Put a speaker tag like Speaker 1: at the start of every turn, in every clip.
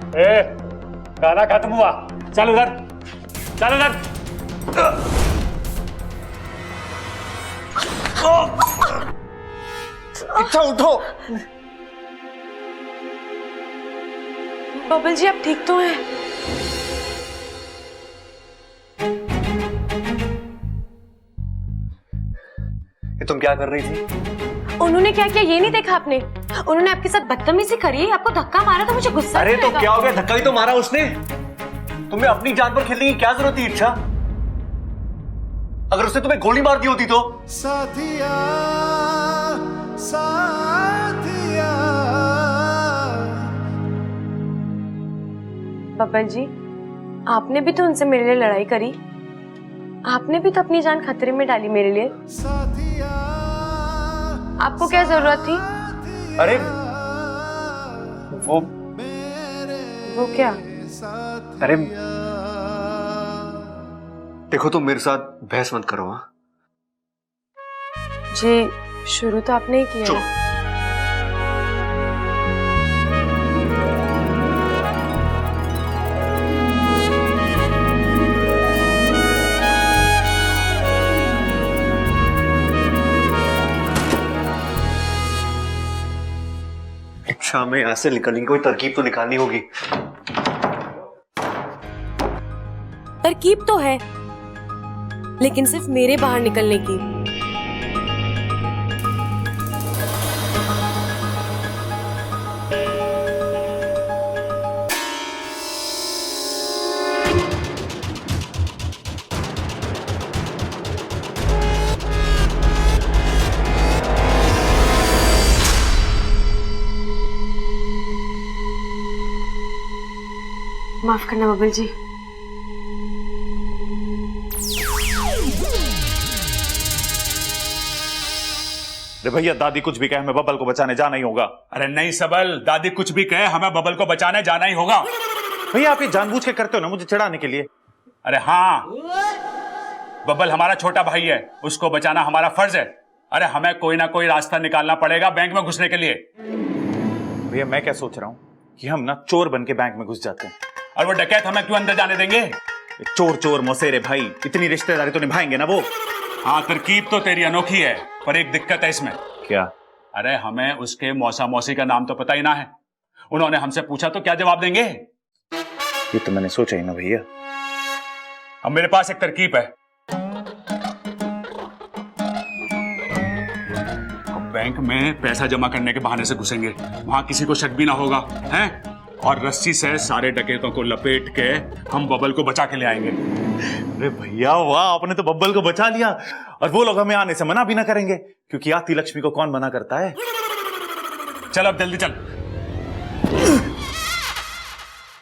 Speaker 1: ए, गाना खत्म हुआ, चल उधर, चल उधर।
Speaker 2: इच्छा उठो।
Speaker 3: बबल जी आप ठीक तो हैं?
Speaker 2: ये तुम क्या कर रही थी?
Speaker 3: उन्होंने क्या किया ये नहीं देखा आपने? उन्होंने आपके साथ बदतमीजी करी, आपको धक्का मारा तो मुझे गुस्सा
Speaker 2: अरे तो
Speaker 3: आएगा।
Speaker 2: क्या हो गया, धक्का ही तो मारा उसने। तुम्हें अपनी जान पर खेलने की क्या जरूरत थी इच्छा? अगर उसने तुम्हें गोली मार दी होती तो?
Speaker 4: साथिया साथिया।
Speaker 3: बबल जी आपने भी तो उनसे मेरे लिए लड़ाई करी, आपने भी तो अपनी जान खतरे में डाली मेरे लिए। आपको क्या जरूरत थी?
Speaker 2: अरे वो
Speaker 3: क्या?
Speaker 2: अरे देखो तुम मेरे साथ बहस मत करो। हाँ
Speaker 3: जी शुरू तो आपने ही किया।
Speaker 2: चुप। इच्छा में यहां से निकलने की कोई तरकीब तो निकालनी होगी।
Speaker 3: तरकीब तो है लेकिन सिर्फ मेरे बाहर निकलने की। माफ करना बबल जी।
Speaker 1: अरे भैया दादी कुछ भी कहे हमें बबल को बचाने जाना ही होगा।
Speaker 5: अरे नहीं सबल, दादी कुछ भी कहे हमें बबल को बचाने जाना ही होगा।
Speaker 1: भैया आप ये जानबूझ के करते हो ना मुझे चिढ़ाने के लिए।
Speaker 5: अरे हाँ, बबल हमारा छोटा भाई है, उसको बचाना हमारा फर्ज है। अरे हमें कोई ना कोई रास्ता निकालना पड़ेगा बैंक में घुसने के लिए।
Speaker 1: भैया मैं क्या सोच रहा हूँ कि हम ना चोर बन के बैंक में घुस जाते हैं।
Speaker 5: और वो डकैत हमें क्यों अंदर जाने देंगे?
Speaker 1: चोर चोर मौसेरे भाई, इतनी रिश्तेदारी तो निभाएंगे ना वो।
Speaker 5: हाँ तरकीब तो तेरी अनोखी है, पर एक दिक्कत है इसमें।
Speaker 1: क्या?
Speaker 5: अरे हमें उसके मौसा मौसी का नाम तो पता ही ना है। उन्होंने हमसे पूछा तो क्या जवाब देंगे?
Speaker 1: ये तो मैंने सोचा ही ना भैया।
Speaker 5: अब मेरे पास एक तरकीब है। अब बैंक में पैसा जमा करने के बहाने से घुसेंगे, वहां किसी को शक भी ना होगा, हैं? और रस्सी से सारे डकैतों को लपेट के हम बबल को बचा के ले आएंगे।
Speaker 1: अरे भैया वाह, आपने तो बब्बल को बचा लिया। और वो लोग हमें आने से मना भी ना करेंगे, क्योंकि आती लक्ष्मी को कौन मना करता है।
Speaker 5: चल अब जल्दी चल।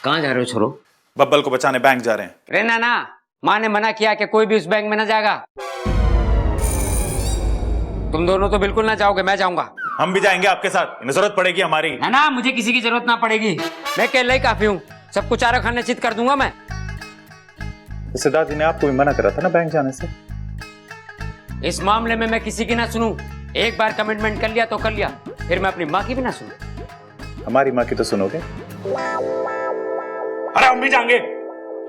Speaker 6: कहाँ जा रहे हो छोरो?
Speaker 1: बब्बल को बचाने बैंक जा रहे हैं।
Speaker 6: रे नाना, माँ ने मना किया कि कोई भी उस बैंक में ना जाएगा। तुम दोनों तो बिल्कुल ना जाओगे, मैं जाऊंगा।
Speaker 1: हम भी जाएंगे आपके साथ, इन्हें जरूरत पड़ेगी हमारी।
Speaker 6: ना ना, मुझे किसी की जरूरत ना पड़ेगी, मैं अकेला ही काफी हूँ। सबको चारा खाने चित कर दूंगा मैं।
Speaker 1: सिद्धार्थ जी ने आपको भी मना करा था ना बैंक जाने से।
Speaker 6: इस मामले में मैं किसी की ना सुनूं। एक बार कमिटमेंट कर लिया तो कर लिया, फिर मैं अपनी माँ की भी ना सुनूं।
Speaker 1: हमारी माँ की तो सुनोगे।
Speaker 5: अरे हम भी जाएंगे।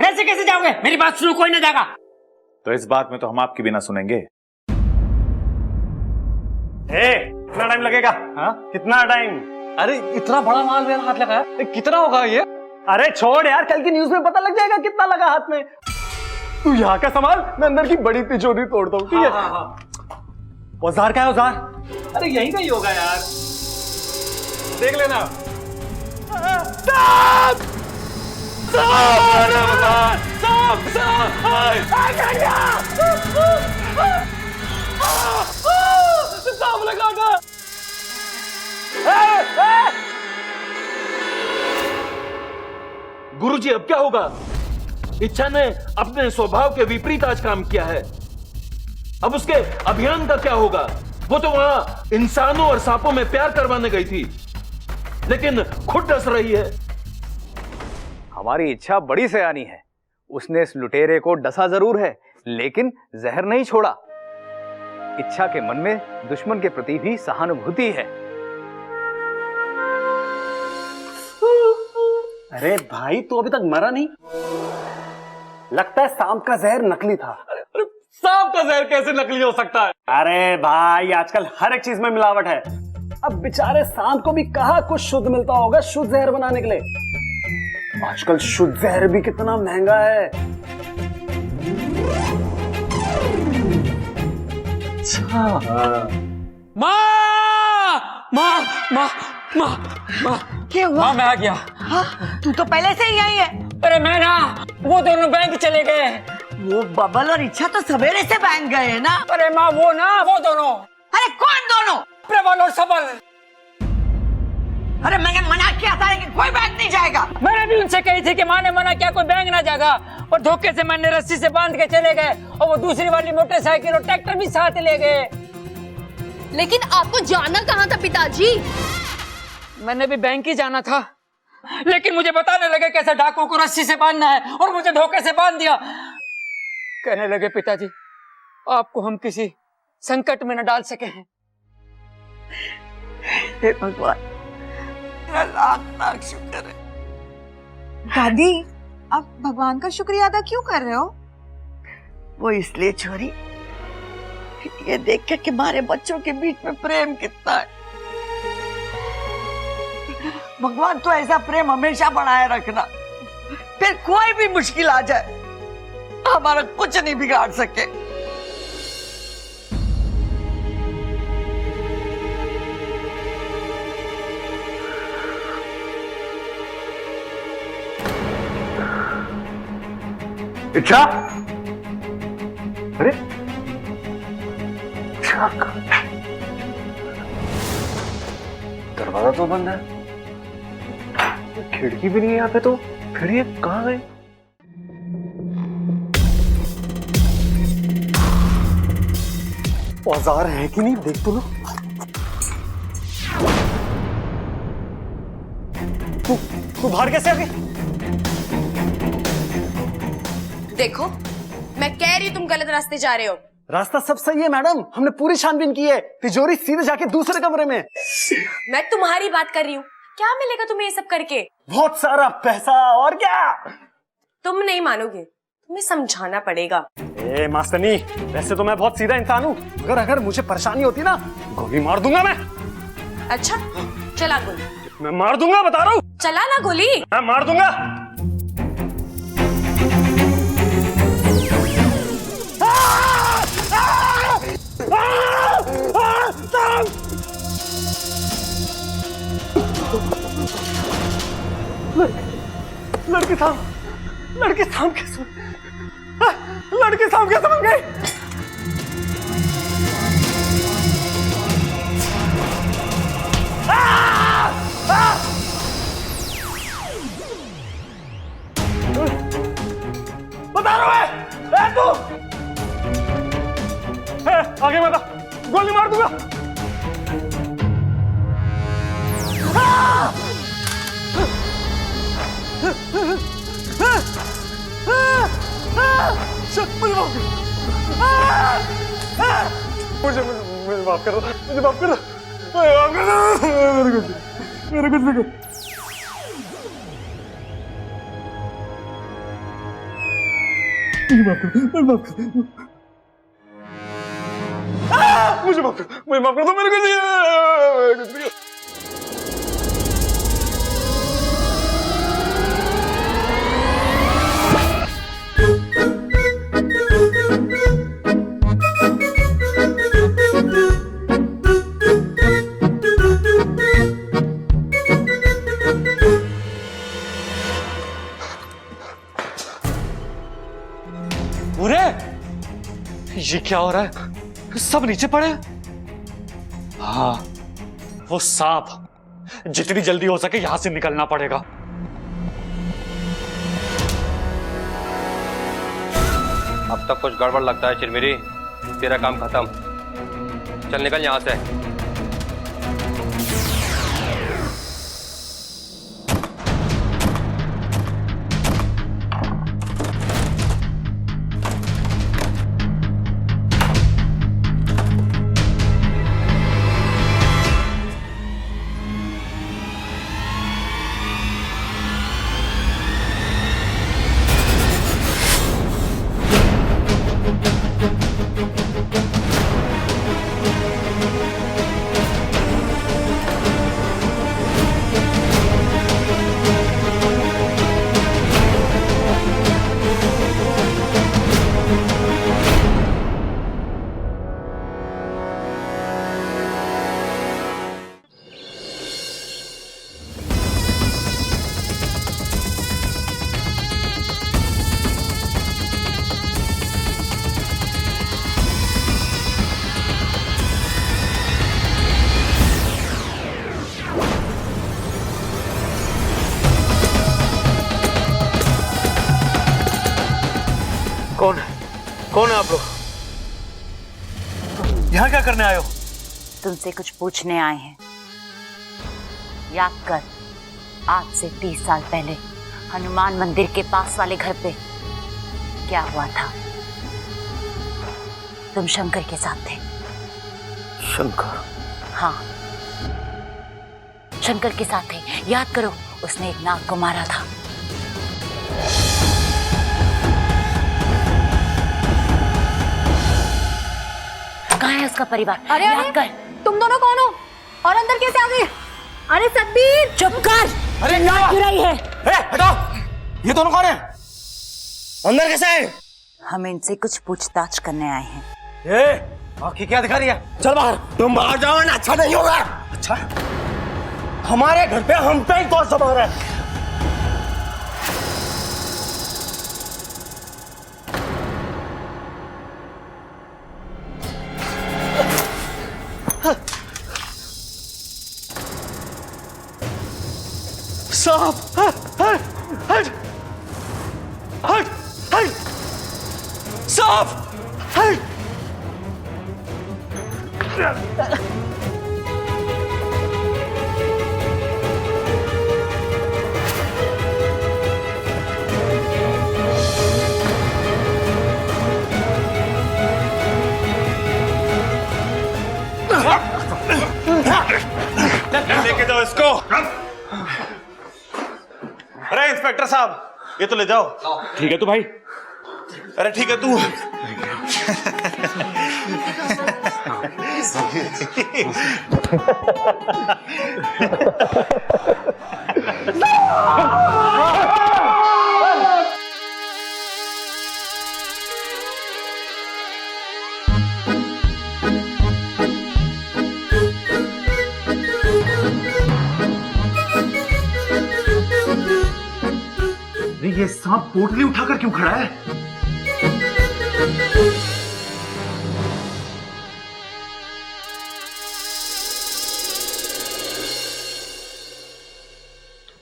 Speaker 6: ऐसे कैसे जाओगे? मेरी बात सुनो, कोई ना जाएगा।
Speaker 1: तो इस बात में तो हम आपकी भी ना सुनेंगे।
Speaker 2: कितना टाइम लगेगा? हाँ कितना टाइम?
Speaker 7: अरे इतना बड़ा माल मेरा हाथ लगा है, कितना होगा ये?
Speaker 2: अरे छोड़ यार, कल की न्यूज में पता लग जाएगा कितना लगा हाथ में। तू यहाँ का संभाल, मैं अंदर की बड़ी तिजोरी तोड़ता हूँ, ठीक है? औजार क्या है औजार?
Speaker 7: अरे यहीं का ही होगा यार, देख लेना। सांप लगा था। गुरुजी अब क्या होगा? इच्छा ने अपने स्वभाव के विपरीत आज काम किया है। अब उसके अभियान का क्या होगा? वो तो वहां इंसानों और सांपों में प्यार करवाने गई थी, लेकिन खुद डस रही है।
Speaker 8: हमारी इच्छा बड़ी सयानी है। उसने इस लुटेरे को डसा जरूर है, लेकिन जहर नहीं छोड़ा। इच्छा के मन में दुश्मन के प्रति भी सहानुभूति है।
Speaker 2: अरे भाई तू अभी तक मरा नहीं? लगता है सांप का जहर नकली था।
Speaker 9: सांप का जहर कैसे नकली हो सकता है?
Speaker 2: अरे भाई आजकल हर एक चीज में मिलावट है। अब बेचारे सांप को भी कहाँ कुछ शुद्ध मिलता होगा शुद्ध जहर बनाने के लिए। आजकल शुद्ध जहर भी कितना महंगा है।
Speaker 6: माँ माँ माँ माँ माँ
Speaker 10: क्या हुआ?
Speaker 6: माँ मैं आ गया।
Speaker 10: हाँ, तू तो पहले से ही आई है।
Speaker 6: अरे मैं ना वो दोनों बैंक चले गए।
Speaker 10: वो बबल और इच्छा तो सवेरे से बैंक गए हैं ना।
Speaker 6: अरे माँ वो दोनों।
Speaker 10: अरे कौन दोनों?
Speaker 6: प्रबल और सबल।
Speaker 10: अरे मैंने मना किया था कि कोई बैंक नहीं जाएगा।
Speaker 6: मैंने भी उनसे कही थी कि माँ ने मना किया कोई बैंक ना जाएगा, और धोखे से मैंने रस्सी से बांध के चले गए, और वो दूसरी वाली मोटरसाइकिल और ट्रैक्टर भी साथ ले गए।
Speaker 3: लेकिन आपको जाना कहाँ था पिताजी?
Speaker 6: मैंने भी बैंक ही जाना था, लेकिन मुझे बताने लगे कैसे डाकुओं को रस्सी से बांधना है, और मुझे धोखे से बांध दिया। कहने लगे पिताजी आपको हम किसी संकट में न डाल सके हैं।
Speaker 10: हे भगवान, तेरा लाख लाख शुक्र है। दादी, आप भगवान का शुक्रिया अदा क्यों कर रहे हो? वो इसलिए छोरी, ये देख के कि हमारे बच्चों के बीच में प्रेम कितना है। भगवान तो ऐसा प्रेम हमेशा बनाए रखना, फिर कोई भी मुश्किल आ जाए हमारा कुछ नहीं बिगाड़ सके।
Speaker 2: इच्छा, अरे दरवाजा तो बंद है, खिड़की भी नहीं है यहाँ पे, तो फिर ये कहाँ गए? औजार है कि नहीं देख तो लो। तू बाहर कैसे आ गई?
Speaker 3: देखो मैं कह रही हूँ तुम गलत रास्ते जा रहे हो।
Speaker 2: रास्ता सब सही है मैडम, हमने पूरी छानबीन की है। तिजोरी सीधे जाके दूसरे कमरे में।
Speaker 3: मैं तुम्हारी बात कर रही हूँ। क्या मिलेगा तुम्हें ये सब करके?
Speaker 2: बहुत सारा पैसा, और क्या?
Speaker 3: तुम नहीं मानोगे, तुम्हें समझाना पड़ेगा।
Speaker 2: ए मास्टरनी, वैसे तो मैं बहुत सीधा इंसान हूँ, मगर अगर मुझे परेशानी होती ना, गोली मार दूंगा मैं।
Speaker 3: अच्छा चला गोली।
Speaker 2: मैं मार दूंगा, बता रहा हूँ।
Speaker 3: चला ना गोली।
Speaker 2: मैं मार दूंगा। लड़की सांप कैसे बन गई? बता रहा है तू। आगे बता, गोली मार दूंगा। मुझे माफ करो, मुझे माफ करो, मेरे कुछ नहीं कर। मुझे माफ कर दो, मेरे कुछ नहीं।
Speaker 9: ये क्या हो रहा है? सब नीचे पड़े। हाँ, वो सांप, जितनी जल्दी हो सके यहां से निकलना पड़ेगा।
Speaker 11: अब तक कुछ गड़बड़ लगता है चिरमिरी, तेरा काम खत्म। चल निकल यहां से।
Speaker 8: कौन है आप लोग? यहाँ क्या करने आए हो?
Speaker 10: तुमसे कुछ पूछने आए हैं। याद कर, आज से 30 साल पहले हनुमान मंदिर के पास वाले घर पे क्या हुआ था? तुम शंकर के साथ थे।
Speaker 8: शंकर?
Speaker 10: हाँ, शंकर के साथ थे। याद करो, उसने एक नाग को मारा था। कहाँ है उसका परिवार?
Speaker 3: अरे
Speaker 10: याद कर।
Speaker 3: तुम दोनों कौन हो और अंदर कैसे आ गए? अरे सतबीर
Speaker 10: चुप कर।
Speaker 8: अरे
Speaker 10: नाक गिराई है।
Speaker 8: हटाओ! ये दोनों कौन है? अंदर कैसे आए?
Speaker 10: हम इनसे कुछ पूछताछ करने आए हैं।
Speaker 8: आँखें क्या दिखा रही है? चल बाहर। तुम बाहर जाओ ना, अच्छा नहीं होगा। अच्छा? हमारे घर पे हम पे ही कौन सा मार है? सांप! हट! हट! हट! हट! सांप! हट!
Speaker 1: लेके जाओ इसको। अरे इंस्पेक्टर साहब, ये तो ले जाओ।
Speaker 5: ठीक है तू भाई।
Speaker 1: अरे ठीक है तू। ये सांप पोटली उठाकर क्यों खड़ा है?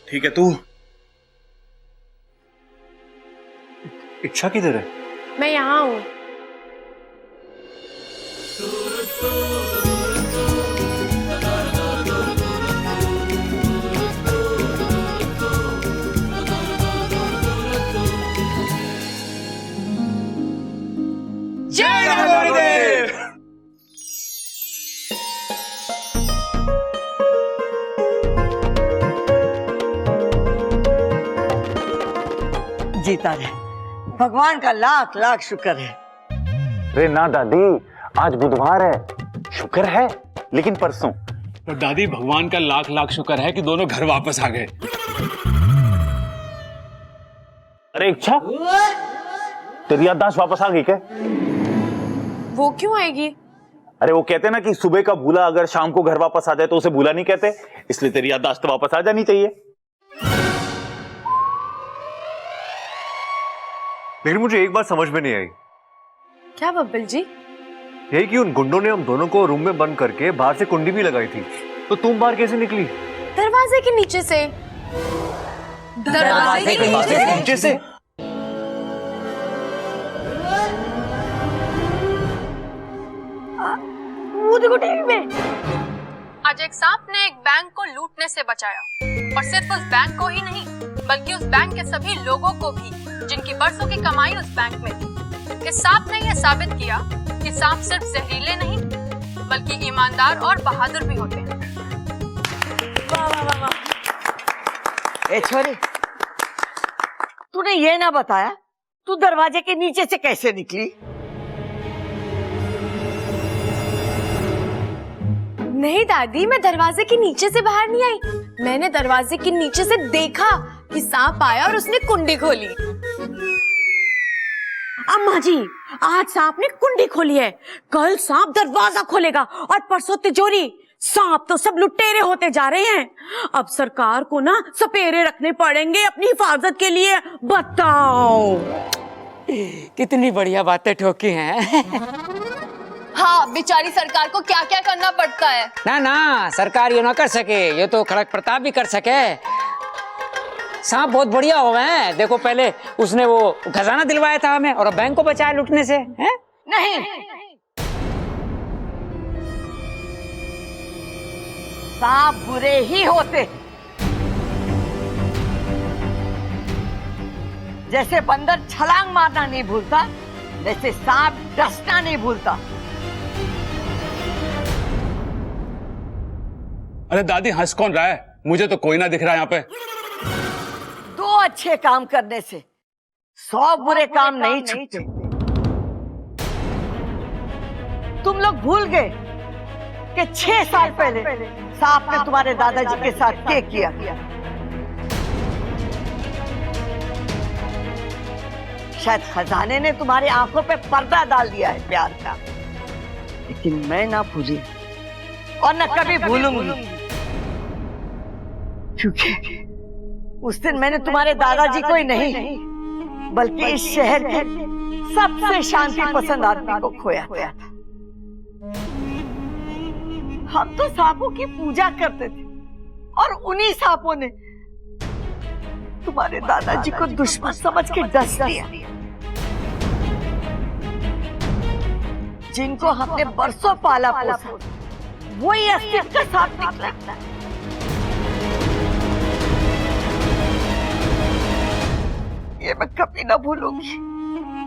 Speaker 1: ठीक है तू।
Speaker 8: इच्छा किधर है?
Speaker 3: मैं यहाँ हूँ।
Speaker 1: जय गुरुदेव।
Speaker 10: जीता रहे, भगवान का लाख लाख शुक्र है।
Speaker 1: अरे ना दादी, आज बुधवार है। शुक्र है, लेकिन परसों।
Speaker 5: तो दादी भगवान का लाख लाख शुक्र है कि दोनों घर वापस आ गए।
Speaker 1: अरे इच्छा, तेरी याददाश्त वापस आ गई क्या?
Speaker 3: वो क्यों आएगी?
Speaker 1: अरे वो कहते ना कि सुबह का भूला अगर शाम को घर वापस आ जाए तो उसे भूला नहीं कहते, इसलिए तेरी याददाश्त वापस आ जानी चाहिए।
Speaker 8: लेकिन मुझे एक बात समझ में नहीं आई।
Speaker 3: क्या बब्बल जी?
Speaker 8: यही कि उन गुंडों ने हम दोनों को रूम में बंद करके बाहर से कुंडी भी लगाई थी, तो तुम बाहर कैसे निकली?
Speaker 3: दरवाजे के नीचे से। दरवाजे के
Speaker 8: नीचे से?
Speaker 3: वो देखो टीवी में।
Speaker 12: आज एक सांप ने एक बैंक को लूटने से बचाया, और सिर्फ उस बैंक को ही नहीं बल्कि उस बैंक के सभी लोगों को भी जिनकी बरसों की कमाई उस बैंक में थी। इस सांप ने यह साबित किया कि सांप सिर्फ जहरीले नहीं बल्कि ईमानदार और बहादुर भी होते हैं।
Speaker 10: वाह वाह वाह वाह। ए छोरी, तूने ये ना बताया तू दरवाजे के नीचे से कैसे निकली?
Speaker 3: नहीं दादी, मैं दरवाजे के नीचे से बाहर नहीं आई। मैंने दरवाजे के नीचे से देखा कि सांप आया और उसने कुंडी खोली।
Speaker 10: अम्मा जी, आज सांप ने कुंडी खोली है, कल सांप दरवाजा खोलेगा और परसों तिजोरी। सांप तो सब लुटेरे होते जा रहे हैं। अब सरकार को ना सपेरे रखने पड़ेंगे अपनी हिफाजत के लिए। बताओ
Speaker 6: कितनी बढ़िया बातें ठोकी हैं।
Speaker 12: हाँ, बेचारी सरकार को क्या क्या करना पड़ता है।
Speaker 6: ना ना, सरकार ये ना कर सके, ये तो खड़क प्रताप भी कर सके। सांप बहुत बढ़िया हो गए हैं। देखो पहले उसने वो खजाना दिलवाया था हमें और अब बैंक को बचाया लूटने से, हैं?
Speaker 10: नहीं, सांप बुरे ही होते। जैसे बंदर छलांग मारना नहीं भूलता, वैसे सांप डसना नहीं भूलता।
Speaker 5: अरे दादी हंस कौन रहा है? मुझे तो कोई ना दिख रहा यहाँ पे।
Speaker 10: 2 अच्छे काम करने से 100 बुरे काम नहीं छूटते। तुम लोग भूल गए कि 6 साल पहले सांप ने तुम्हारे दादाजी के साथ क्या किया। शायद खजाने ने तुम्हारी आंखों पे पर्दा डाल दिया है प्यार का, लेकिन मैं ना भूली और न कभी भूलूंगी, क्योंकि उस दिन मैंने तुम्हारे दादाजी को ही नहीं बल्कि इस शहर के सबसे शांति पसंद आदमी को खोया था। हम तो सांपों की पूजा करते थे और उन्हीं सांपों ने तुम्हारे दादाजी को दुश्मन समझ के डस दिया। जिनको हमने बरसों पाला पोसा, वही असली का सांप निकला। ये मैं कभी ना भूलूंगी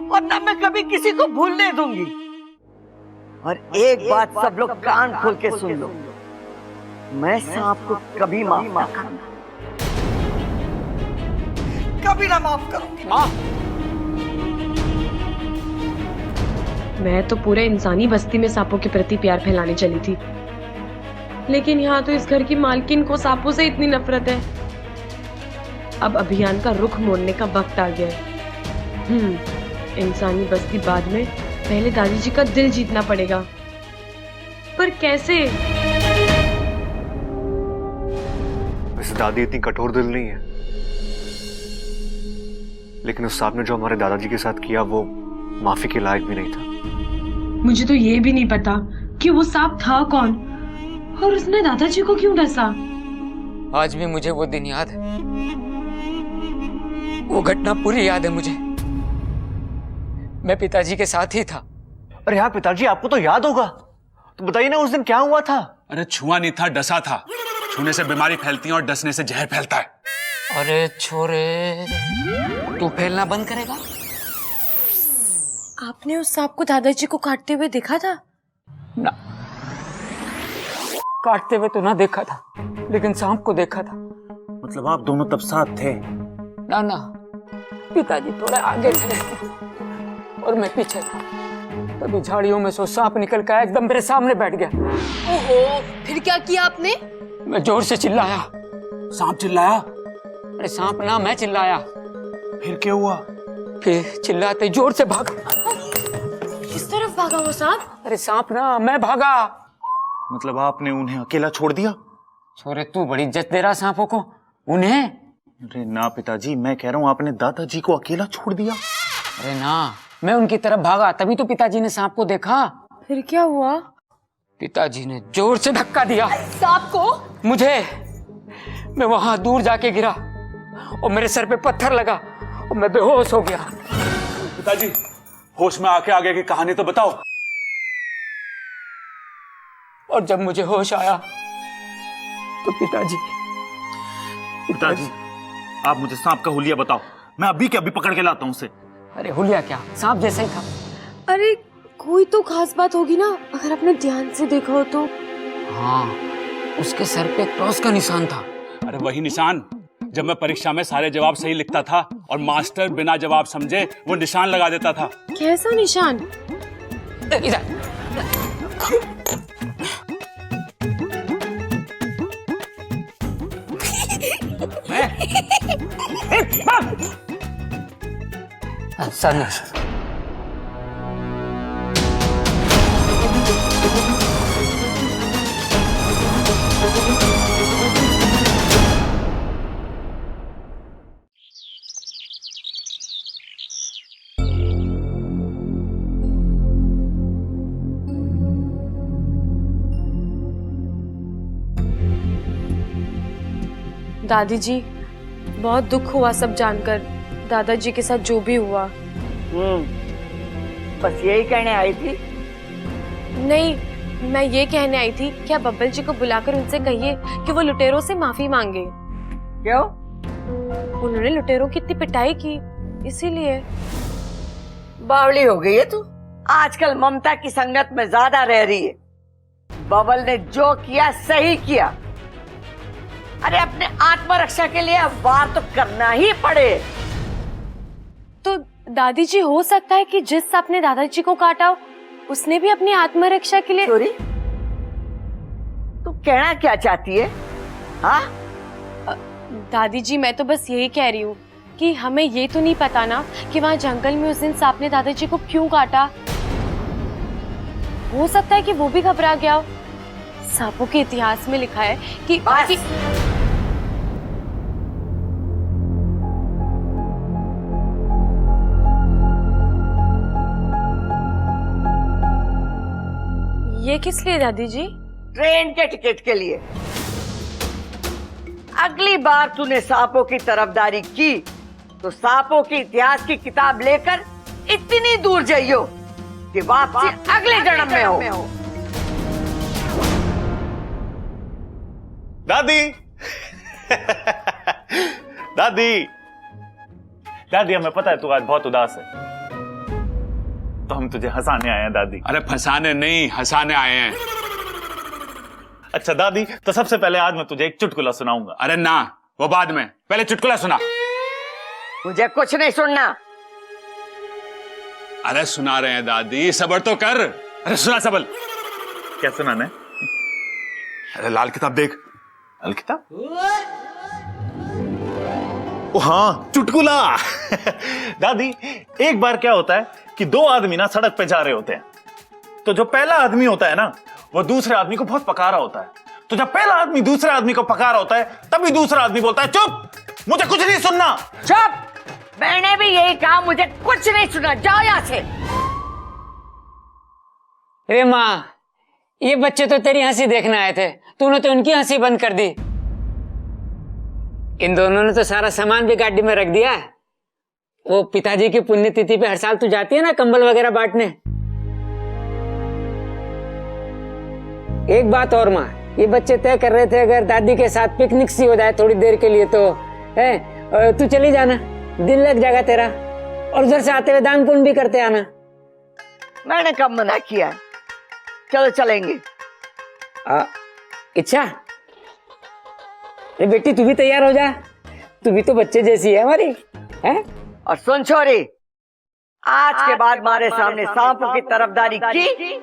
Speaker 10: और ना मैं कभी किसी को भूलने दूंगी। और एक बात सब लोग कान खोल के सुन लो, मैं सांप को कभी माफ ना करूंगा, कभी ना माफ करूंगी।
Speaker 6: माँ,
Speaker 3: मैं तो पूरे इंसानी बस्ती में सांपों के प्रति प्यार फैलाने चली थी, लेकिन यहाँ तो इस घर की मालकिन को सांपों से इतनी नफरत है। अब अभियान का रुख मोड़ने का वक्त आ गया है। इंसानी बस्ती बाद में, पहले दादाजी का दिल जीतना पड़ेगा। पर कैसे?
Speaker 9: वैसे दादी इतनी कठोर दिल नहीं है, लेकिन उस सांप ने जो हमारे दादाजी के साथ किया वो माफी के लायक भी नहीं था।
Speaker 3: मुझे तो ये भी नहीं पता कि वो सांप था कौन और उसने दादाजी को क्यों डसा।
Speaker 6: आज भी मुझे वो दिन याद है, वो घटना पूरी याद है मुझे। मैं पिताजी के साथ ही था।
Speaker 9: अरे यार पिताजी, आपको तो याद होगा, तो बताइए ना उस दिन क्या हुआ था।
Speaker 5: अरे छुआ नहीं था, डसा था। छूने से बीमारी फैलती है और डसने से जहर फैलता है।
Speaker 6: अरे छोरे, तू फैलना बंद करेगा?
Speaker 3: आपने उस सांप को दादाजी को काटते हुए देखा था?
Speaker 6: ना, काटते हुए तो ना देखा था, लेकिन सांप को देखा था।
Speaker 1: मतलब आप दोनों तब साथ थे?
Speaker 6: ना ना, पिताजी थोड़े आगे थे और मैं पीछे था। तभी झाड़ियों में से सांप निकल कर एकदम मेरे सामने बैठ गया।
Speaker 3: ओहो, फिर क्या किया आपने?
Speaker 6: मैं जोर से चिल्लाया।
Speaker 5: सांप चिल्लाया?
Speaker 6: अरे सांप ना, मैं चिल्लाया।
Speaker 1: फिर क्या हुआ?
Speaker 6: फिर चिल्लाते जोर से भागा।
Speaker 3: किस तरफ भागा वो सांप?
Speaker 6: अरे सांप ना, मैं भागा।
Speaker 1: मतलब आपने उन्हें अकेला छोड़ दिया?
Speaker 6: छोरे, तू बड़ी इज्जत दे रहा सांपों को। उन्हें?
Speaker 1: अरे ना पिताजी, मैं कह रहा हूँ आपने दादाजी को अकेला छोड़ दिया।
Speaker 6: अरे ना, मैं उनकी तरफ भागा, तभी तो पिताजी ने सांप को देखा।
Speaker 3: फिर क्या हुआ?
Speaker 6: पिताजी ने जोर से धक्का दिया
Speaker 3: सांप को?
Speaker 6: मुझे। मैं वहां दूर जाके गिरा और मेरे सर पे पत्थर लगा और मैं बेहोश हो गया।
Speaker 5: पिताजी, होश में आके आगे की कहानी तो बताओ।
Speaker 6: और जब मुझे होश आया तो पिताजी
Speaker 1: आप मुझे सांप का हुलिया बताओ, मैं अभी के अभी पकड़ के लाता हूँ उसे।
Speaker 6: अरे हुलिया क्या, सांप जैसा ही था।
Speaker 3: अरे कोई तो खास बात होगी ना, अगर आपने ध्यान से देखा हो तो।
Speaker 6: हाँ, उसके सर पे क्रॉस का निशान था।
Speaker 5: अरे वही निशान जब मैं परीक्षा में सारे जवाब सही लिखता था और मास्टर बिना जवाब समझे वो निशान लगा देता था।
Speaker 3: कैसा निशान?
Speaker 6: इधर। सर,
Speaker 3: दादी जी, बहुत दुख हुआ सब जानकर, दादाजी के साथ जो भी हुआ।
Speaker 10: बस यही कहने आई थी?
Speaker 3: नहीं, मैं ये कहने आई थी कि आप बब्बल जी को बुलाकर उनसे कहिए कि वो लुटेरों से माफी मांगे।
Speaker 10: क्यों?
Speaker 3: उन्होंने लुटेरों की इतनी पिटाई की, इसीलिए।
Speaker 10: बावली हो गई है तू। आजकल ममता की संगत में ज्यादा रह रही है। बबल ने जो किया सही किया। अरे अपने आत्मरक्षा के लिए अब वार तो करना ही पड़े।
Speaker 3: तो दादी जी, हो सकता है कि जिस सांप ने दादाजी को काटा उसने भी अपनी आत्मरक्षा के लिए।
Speaker 10: सॉरी, तू कहना क्या चाहती है? हाँ
Speaker 3: दादी जी, मैं तो बस यही कह रही हूँ कि हमें ये तो नहीं पता ना कि वहाँ जंगल में उस दिन सांप ने दादाजी को क्यों काटा। हो सकता है कि वो भी घबरा गया हो। सांपों के इतिहास में लिखा है कि ये किस लिए दादी जी?
Speaker 10: ट्रेन के टिकट के लिए। अगली बार तूने सांपों की तरफदारी की तो सांपों के इतिहास की किताब लेकर इतनी दूर जाइयो कि वापसी अगले जन्म में हो।
Speaker 1: दादी दादी दादी, हमें पता है तू आज बहुत उदास है, तो हम तुझे हंसाने आए हैं दादी।
Speaker 5: अरे फंसाने नहीं, हंसाने आए हैं।
Speaker 1: अच्छा दादी, तो सबसे पहले आज मैं तुझे एक चुटकुला सुनाऊंगा।
Speaker 5: अरे ना, वो बाद में, पहले चुटकुला सुना।
Speaker 10: मुझे कुछ नहीं सुनना।
Speaker 5: अरे सुना रहे हैं दादी, सब्र तो कर। अरे सुना सबल।
Speaker 1: क्या सुनाना है?
Speaker 5: अरे लाल किताब देख।
Speaker 1: लाल किताब? ओ हाँ, चुटकुला। दादी, एक बार क्या होता है कि दो आदमी ना सड़क पे जा रहे होते हैं, तो जो पहला आदमी होता है ना, वो दूसरे आदमी को बहुत पका रहा होता है। तो जब पहला आदमी दूसरे आदमी को पका रहा होता है, तभी दूसरा आदमी बोलता है, चुप, मुझे कुछ नहीं सुनना।
Speaker 10: चुप, मैंने भी यही कहा, मुझे कुछ नहीं सुना, जाओ यहाँ से।
Speaker 6: अरे माँ, ये बच्चे तो तेरी हंसी देखने आए थे, तूने तो उनकी हंसी बंद कर दी। इन दोनों ने तो सारा सामान भी गाड़ी में रख दिया। वो पिताजी की पुण्यतिथि पे हर साल तू जाती है ना कंबल वगैरह बांटने। एक बात और माँ, ये बच्चे तय कर रहे थे अगर दादी के साथ पिकनिक सी हो जाए थोड़ी देर के लिए तो है, तू चली जाना, दिन लग जाएगा तेरा, और उधर से आते हुए दान पुण्य भी करते आना।
Speaker 10: मैंने कब मना किया? चलो चलेंगे।
Speaker 6: इच्छा, बेटी तू भी तैयार हो जा, तू भी तो बच्चे जैसी है हमारी, है?
Speaker 10: और सुन छोरी, आज के बाद हमारे सामने सांपों की तरफदारी की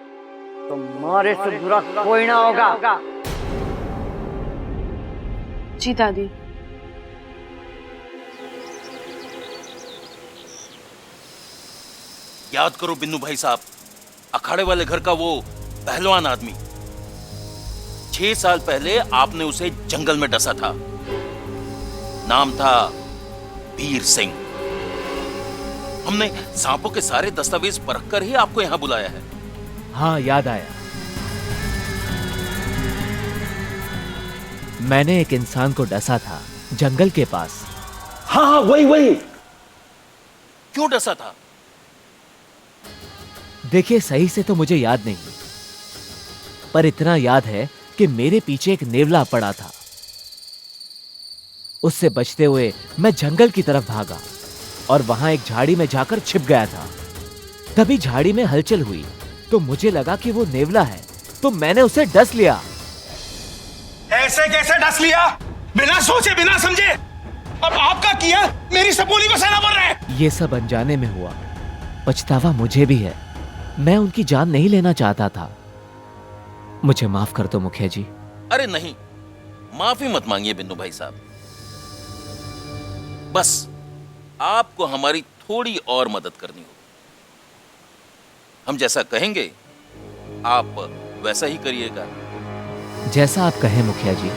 Speaker 10: तो मारे से बुरा कोई ना होगा।
Speaker 3: जी दादी।
Speaker 7: याद करो बिन्नू भाई साहब, अखाड़े वाले घर का वो पहलवान आदमी, 6 साल पहले आपने उसे जंगल में डसा था। नाम था वीर सिंह। हमने सांपों के सारे दस्तावेज परखकर ही आपको यहां बुलाया है।
Speaker 13: हाँ, याद आया। मैंने एक इंसान को डसा था जंगल के पास।
Speaker 7: हाँ, वही। क्यों डसा था?
Speaker 13: देखिए, सही से तो मुझे याद नहीं, पर इतना याद है कि मेरे पीछे एक नेवला पड़ा था। उससे बचते हुए मैं जंगल की तरफ भागा और वहां एक झाड़ी में जाकर छिप गया था। तभी झाड़ी में हलचल हुई तो मुझे लगा कि वो नेवला है, तो मैंने उसे डस लिया।
Speaker 5: ऐसे कैसे डस लिया? बिना सोचे बिना समझे। अब आपका किया मेरी सपोली को सना पड़ रहा है।
Speaker 13: ये सब अनजाने में हुआ, पछतावा मुझे भी है। मैं उनकी जान नहीं लेना चाहता था। मुझे माफ कर दो मुखिया जी।
Speaker 7: अरे नहीं, माफी मत मांगिए बिन्नू भाई साहब। बस आपको हमारी थोड़ी और मदद करनी होगी। हम जैसा कहेंगे आप वैसा ही करिएगा।
Speaker 13: जैसा आप कहें मुखिया जी।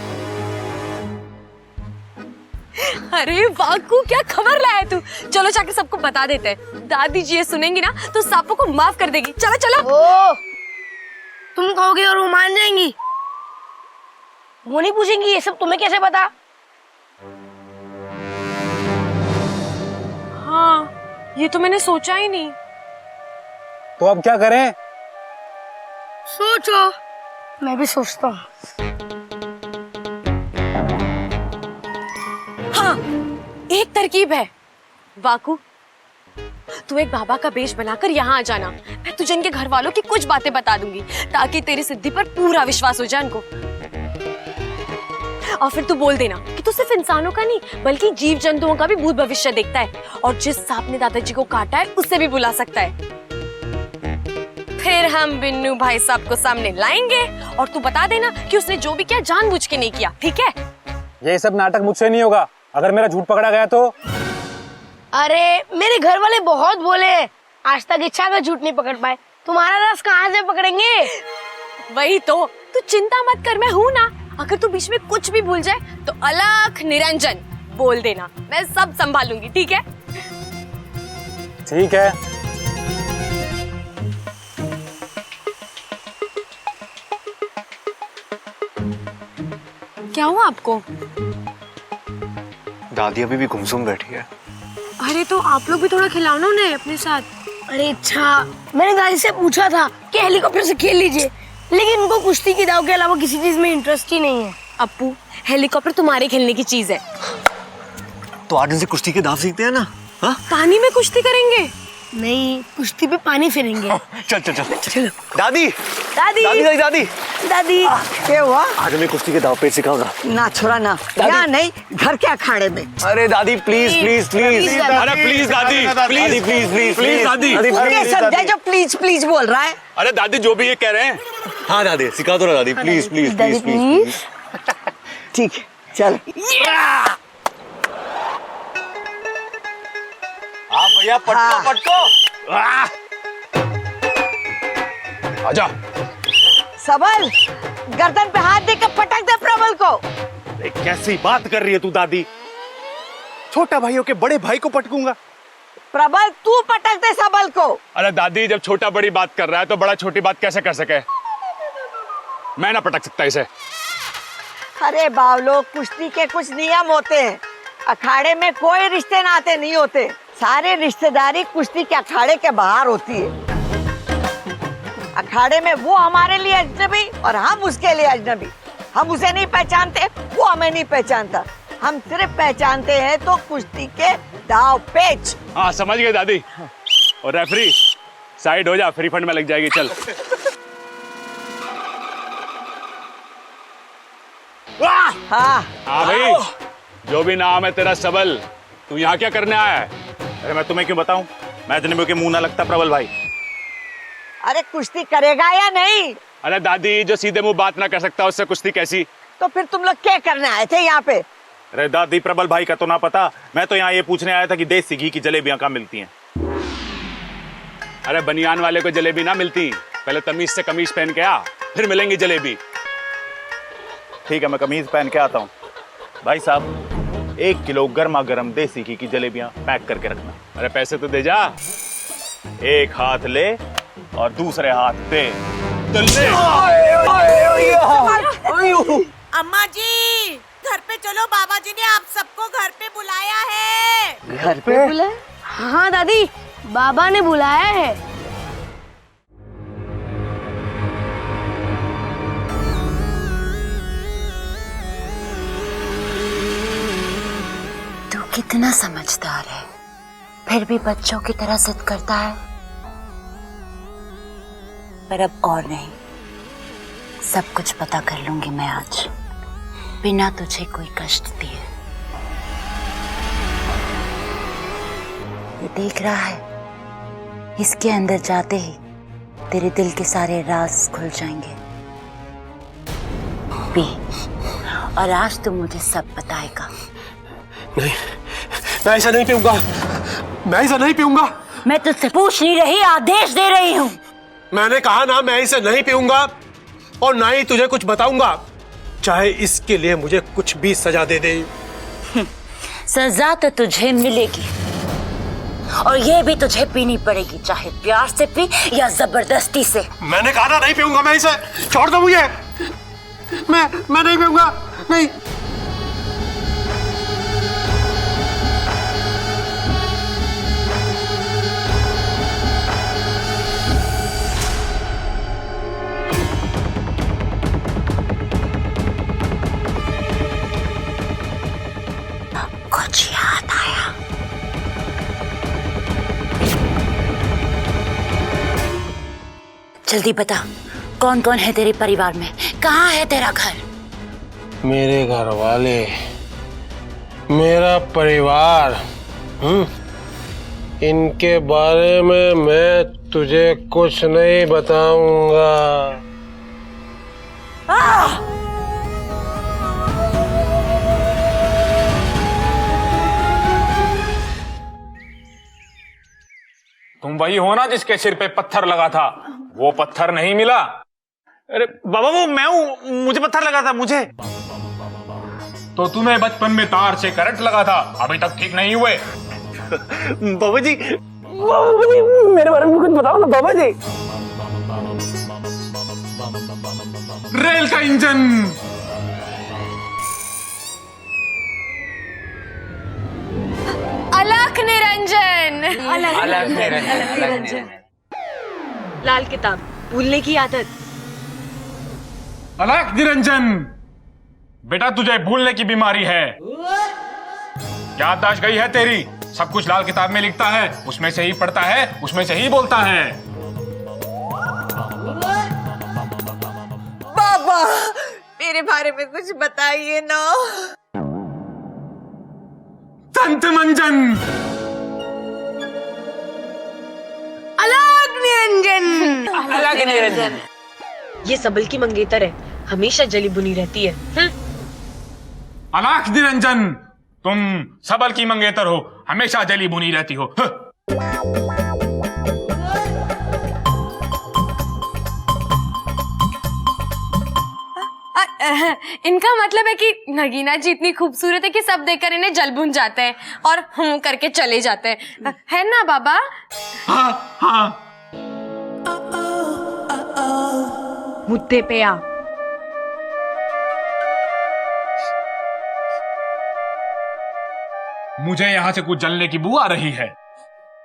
Speaker 3: अरे वाकू, क्या खबर लाया तू? चलो जाके सबको बता देते हैं। दादी जी ये सुनेंगी ना तो सांपों को माफ कर देगी। चलो चलो।
Speaker 14: तुम कहोगे और वो मान जाएंगी? वो नहीं पूछेंगी ये सब तुम्हें कैसे पता?
Speaker 3: ये तो मैंने सोचा ही नहीं।
Speaker 2: तो अब क्या करें?
Speaker 14: सोचो। मैं भी सोचता हूँ।
Speaker 3: हाँ, एक तरकीब है। वाकू, तू एक बाबा का वेश बनाकर यहाँ आ जाना। मैं तुझे इनके घर वालों की कुछ बातें बता दूंगी ताकि तेरी सिद्धि पर पूरा विश्वास हो जाए इनको। और फिर तू बोल देना कि तू सिर्फ इंसानों का नहीं बल्कि जीव जंतुओं का भी भूत भविष्य देखता है और जिस सांप ने दादाजी को काटा है उससे भी बुला सकता है। फिर हम बिन्नू भाई साहब को सामने लाएंगे और तू बता देना कि उसने जो भी किया जानबूझ के नहीं किया, ठीक है?
Speaker 2: ये सब नाटक मुझसे नहीं होगा। अगर मेरा झूठ पकड़ा गया तो?
Speaker 14: अरे मेरे घर वाले बहुत बोले हैं, आज तक इच्छा का झूठ नहीं पकड़ पाए, तुम्हारा रस कहाँ से पकड़ेंगे?
Speaker 3: वही तो, तू चिंता मत कर, मैं हूँ ना। अगर तू बीच में कुछ भी भूल जाए तो अलख निरंजन बोल देना, मैं सब संभालूंगी, ठीक है?
Speaker 2: ठीक है।
Speaker 3: क्या हुआ आपको?
Speaker 9: दादी अभी भी गुमसुम बैठी है।
Speaker 3: अरे तो आप लोग भी थोड़ा खिलाओ ना उन्हें अपने साथ।
Speaker 14: अरे अच्छा, मैंने दादी से पूछा था कि हेलीकॉप्टर से खेल लीजिए, लेकिन उनको कुश्ती की दाव के अलावा किसी चीज में इंटरेस्ट ही नहीं है।
Speaker 3: अप्पू, हेलीकॉप्टर तुम्हारे खेलने की चीज है।
Speaker 9: तो आज इनसे कुश्ती के दाव सीखते हैं ना? हाँ?
Speaker 3: पानी में कुश्ती करेंगे?
Speaker 14: नहीं, कुश्ती पे पानी फिरेंगे।
Speaker 9: चल चल चल चलो। दादी
Speaker 14: दादी
Speaker 9: दादी दादी दादी
Speaker 10: दादी क्या हुआ?
Speaker 9: आज मैं कुश्ती के दाव पेच सिखाऊंगा।
Speaker 10: ना छोड़ा ना, यहाँ नहीं, घर के अखाड़े में।
Speaker 9: अरे दादी प्लीज प्लीज प्लीज।
Speaker 5: अरे प्लीज दादी, प्लीज
Speaker 9: प्लीज प्लीज
Speaker 5: प्लीज दादी।
Speaker 10: ये समझे जो प्लीज प्लीज बोल रहा है।
Speaker 5: अरे दादी जो भी ये कह रहे हैं।
Speaker 9: हाँ दादी सिखा दो ना दादी, प्लीज प्लीज प्लीज प्लीज।
Speaker 10: ठीक है चल।
Speaker 5: हाँ भैया, पटको पटको। आजा।
Speaker 10: सबल, गर्दन पे हाथ देकर पटक दे प्रबल को।
Speaker 1: कैसी बात कर रही है तू दादी? छोटा भाइयों के बड़े भाई को पटकूंगा?
Speaker 10: प्रबल तू पटक दे सबल को।
Speaker 5: अरे दादी, जब छोटा बड़ी बात कर रहा है तो बड़ा छोटी बात कैसे कर सके? मैं ना पटक सकता इसे।
Speaker 10: अरे बावलो, कुश्ती के कुछ नियम होते हैं। अखाड़े में कोई रिश्ते नाते नहीं होते, सारे रिश्तेदारी कुश्ती के अखाड़े के बाहर होती है। अखाड़े में वो हमारे लिए अजनबी और हम उसके लिए अजनबी। हम उसे नहीं पहचानते, वो हमें नहीं पहचानता। हम सिर्फ पहचानते हैं तो कुश्ती के दाव पेच।
Speaker 5: हाँ समझ गए दादी। और रेफरी साइड हो जा, फ्री फंड में लग जाएगी। चल।
Speaker 10: हाँ
Speaker 5: भाई, जो भी नाम है तेरा सबल, तू यहाँ क्या करने आया है?
Speaker 1: अरे मैं तुम्हें क्यों बताऊं? मैं अजनबियों के मुंह ना लगता प्रबल भाई।
Speaker 10: अरे कुश्ती करेगा या नहीं?
Speaker 5: अरे दादी, जो सीधे मुंह बात ना कर सकता उससे कुश्ती कैसी?
Speaker 10: तो फिर तुम लोग क्या करने आए थे यहाँ पे?
Speaker 1: अरे दादी, प्रबल भाई का तो ना पता, मैं तो यहाँ ये पूछने आया था कि देसी घी की जलेबियां कहाँ मिलती हैं।
Speaker 5: अरे बनियान वाले को जलेबी ना मिलती, पहले तमीज से कमीज पहन के आ, फिर मिलेंगी जलेबी।
Speaker 1: ठीक है, मैं कमीज पहन के आता हूँ। भाई साहब, 1 किलो गर्मा गर्म देसी घी की जलेबियां पैक करके रखना।
Speaker 5: अरे पैसे तो दे जा।
Speaker 1: एक हाथ ले और दूसरे हाथ दे।
Speaker 5: तो ले।
Speaker 15: अम्मा जी, घर पे चलो, बाबा जी ने आप सबको घर पे बुलाया है।
Speaker 10: घर पे बुलाया?
Speaker 14: हाँ दादी, बाबा ने बुलाया है।
Speaker 16: तू कितना समझदार है, फिर भी बच्चों की तरह जिद करता है। पर अब और नहीं, सब कुछ पता कर लूंगी मैं आज, बिना तुझे कोई कष्ट दिए। ये देख रहा है, इसके अंदर जाते ही तेरे दिल के सारे राज खुल जाएंगे। पी, और आज तू मुझे सब बताएगा।
Speaker 7: नहीं, मैं ऐसा नहीं पीऊंगा। मैं ऐसा नहीं पीऊंगा।
Speaker 16: मैं तुझसे पूछ नहीं रही, आदेश दे रही हूँ।
Speaker 7: मैंने कहा ना, मैं इसे नहीं पीऊंगा और ना ही तुझे कुछ बताऊंगा, चाहे इसके लिए मुझे कुछ भी सजा दे दे।
Speaker 16: सजा तो तुझे मिलेगी, और ये भी तुझे पीनी पड़ेगी, चाहे प्यार से पी या जबरदस्ती से।
Speaker 7: मैंने कहा ना, नहीं पीऊंगा मैं इसे। छोड़ दो मुझे। मैं नहीं पीऊंगा। नहीं।
Speaker 16: जल्दी बता, कौन कौन है तेरे परिवार में? कहाँ है तेरा घर?
Speaker 17: मेरे घर वाले, मेरा परिवार, इनके बारे में मैं तुझे कुछ नहीं बताऊंगा।
Speaker 5: तुम वही हो ना जिसके सिर पे पत्थर लगा था? वो पत्थर नहीं मिला?
Speaker 1: अरे बाबा वो मैं हूँ, मुझे पत्थर लगा था मुझे।
Speaker 5: तो तुम्हें बचपन में तार से करंट लगा था, अभी तक ठीक नहीं हुए।
Speaker 1: बाबा जी
Speaker 2: मेरे बारे में कुछ बताओ ना बाबा जी।
Speaker 5: रेल का इंजन।
Speaker 3: अलख निरंजन।
Speaker 6: अलख निरंजन।
Speaker 3: लाल किताब, भूलने की आदत।
Speaker 5: अलख निरंजन, बेटा तुझे भूलने की बीमारी है। याददाश्त गई है तेरी? सब कुछ लाल किताब में लिखता है, उसमें से ही पढ़ता है, उसमें से ही बोलता है।
Speaker 10: बाबा मेरे बारे में कुछ बताइए ना।
Speaker 5: संत मंजन।
Speaker 3: अलख निरंजन।
Speaker 6: अलख निरंजन।
Speaker 3: ये सबल की मंगेतर है, हमेशा जली बुनी रहती है।
Speaker 5: अलख निरंजन, तुम सबल की मंगेतर हो, हमेशा जली बुनी रहती हो।
Speaker 3: इनका मतलब है कि नगीना जी इतनी खूबसूरत है कि सब देखकर इन्हें जल भुन जाते हैं और हम करके चले जाते हैं, है ना बाबा?
Speaker 5: हाँ हाँ।
Speaker 3: मुद्दे पे आ।
Speaker 5: मुझे यहाँ से कुछ जलने की बू आ रही है।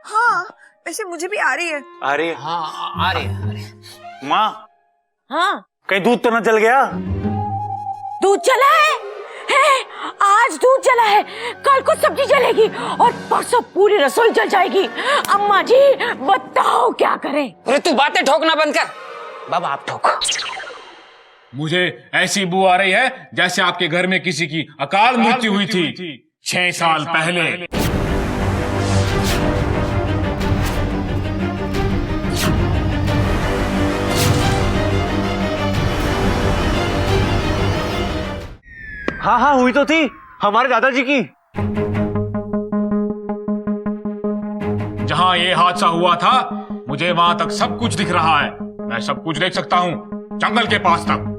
Speaker 10: हाँ वैसे मुझे भी आ रही है।
Speaker 1: अरे
Speaker 6: हाँ आ रही है।
Speaker 1: माँ
Speaker 14: हाँ
Speaker 1: कहीं दूध तो न जल गया?
Speaker 14: दूध जला है? आज दूध जला है, कल को सब्जी जलेगी और परसों पूरी रसोई जल जाएगी। अम्मा जी बताओ क्या करें?
Speaker 6: अरे तू बातें ठोकना बंद कर। बाबा आप ठोको।
Speaker 5: मुझे ऐसी बू आ रही है जैसे आपके घर में किसी की अकाल मृत्यु हुई थी 6 साल पहले।
Speaker 1: हाँ हाँ हुई तो थी, हमारे दादाजी की।
Speaker 5: जहां ये हादसा हुआ था मुझे वहां तक सब कुछ दिख रहा है, मैं सब कुछ देख सकता हूं, जंगल के पास तक।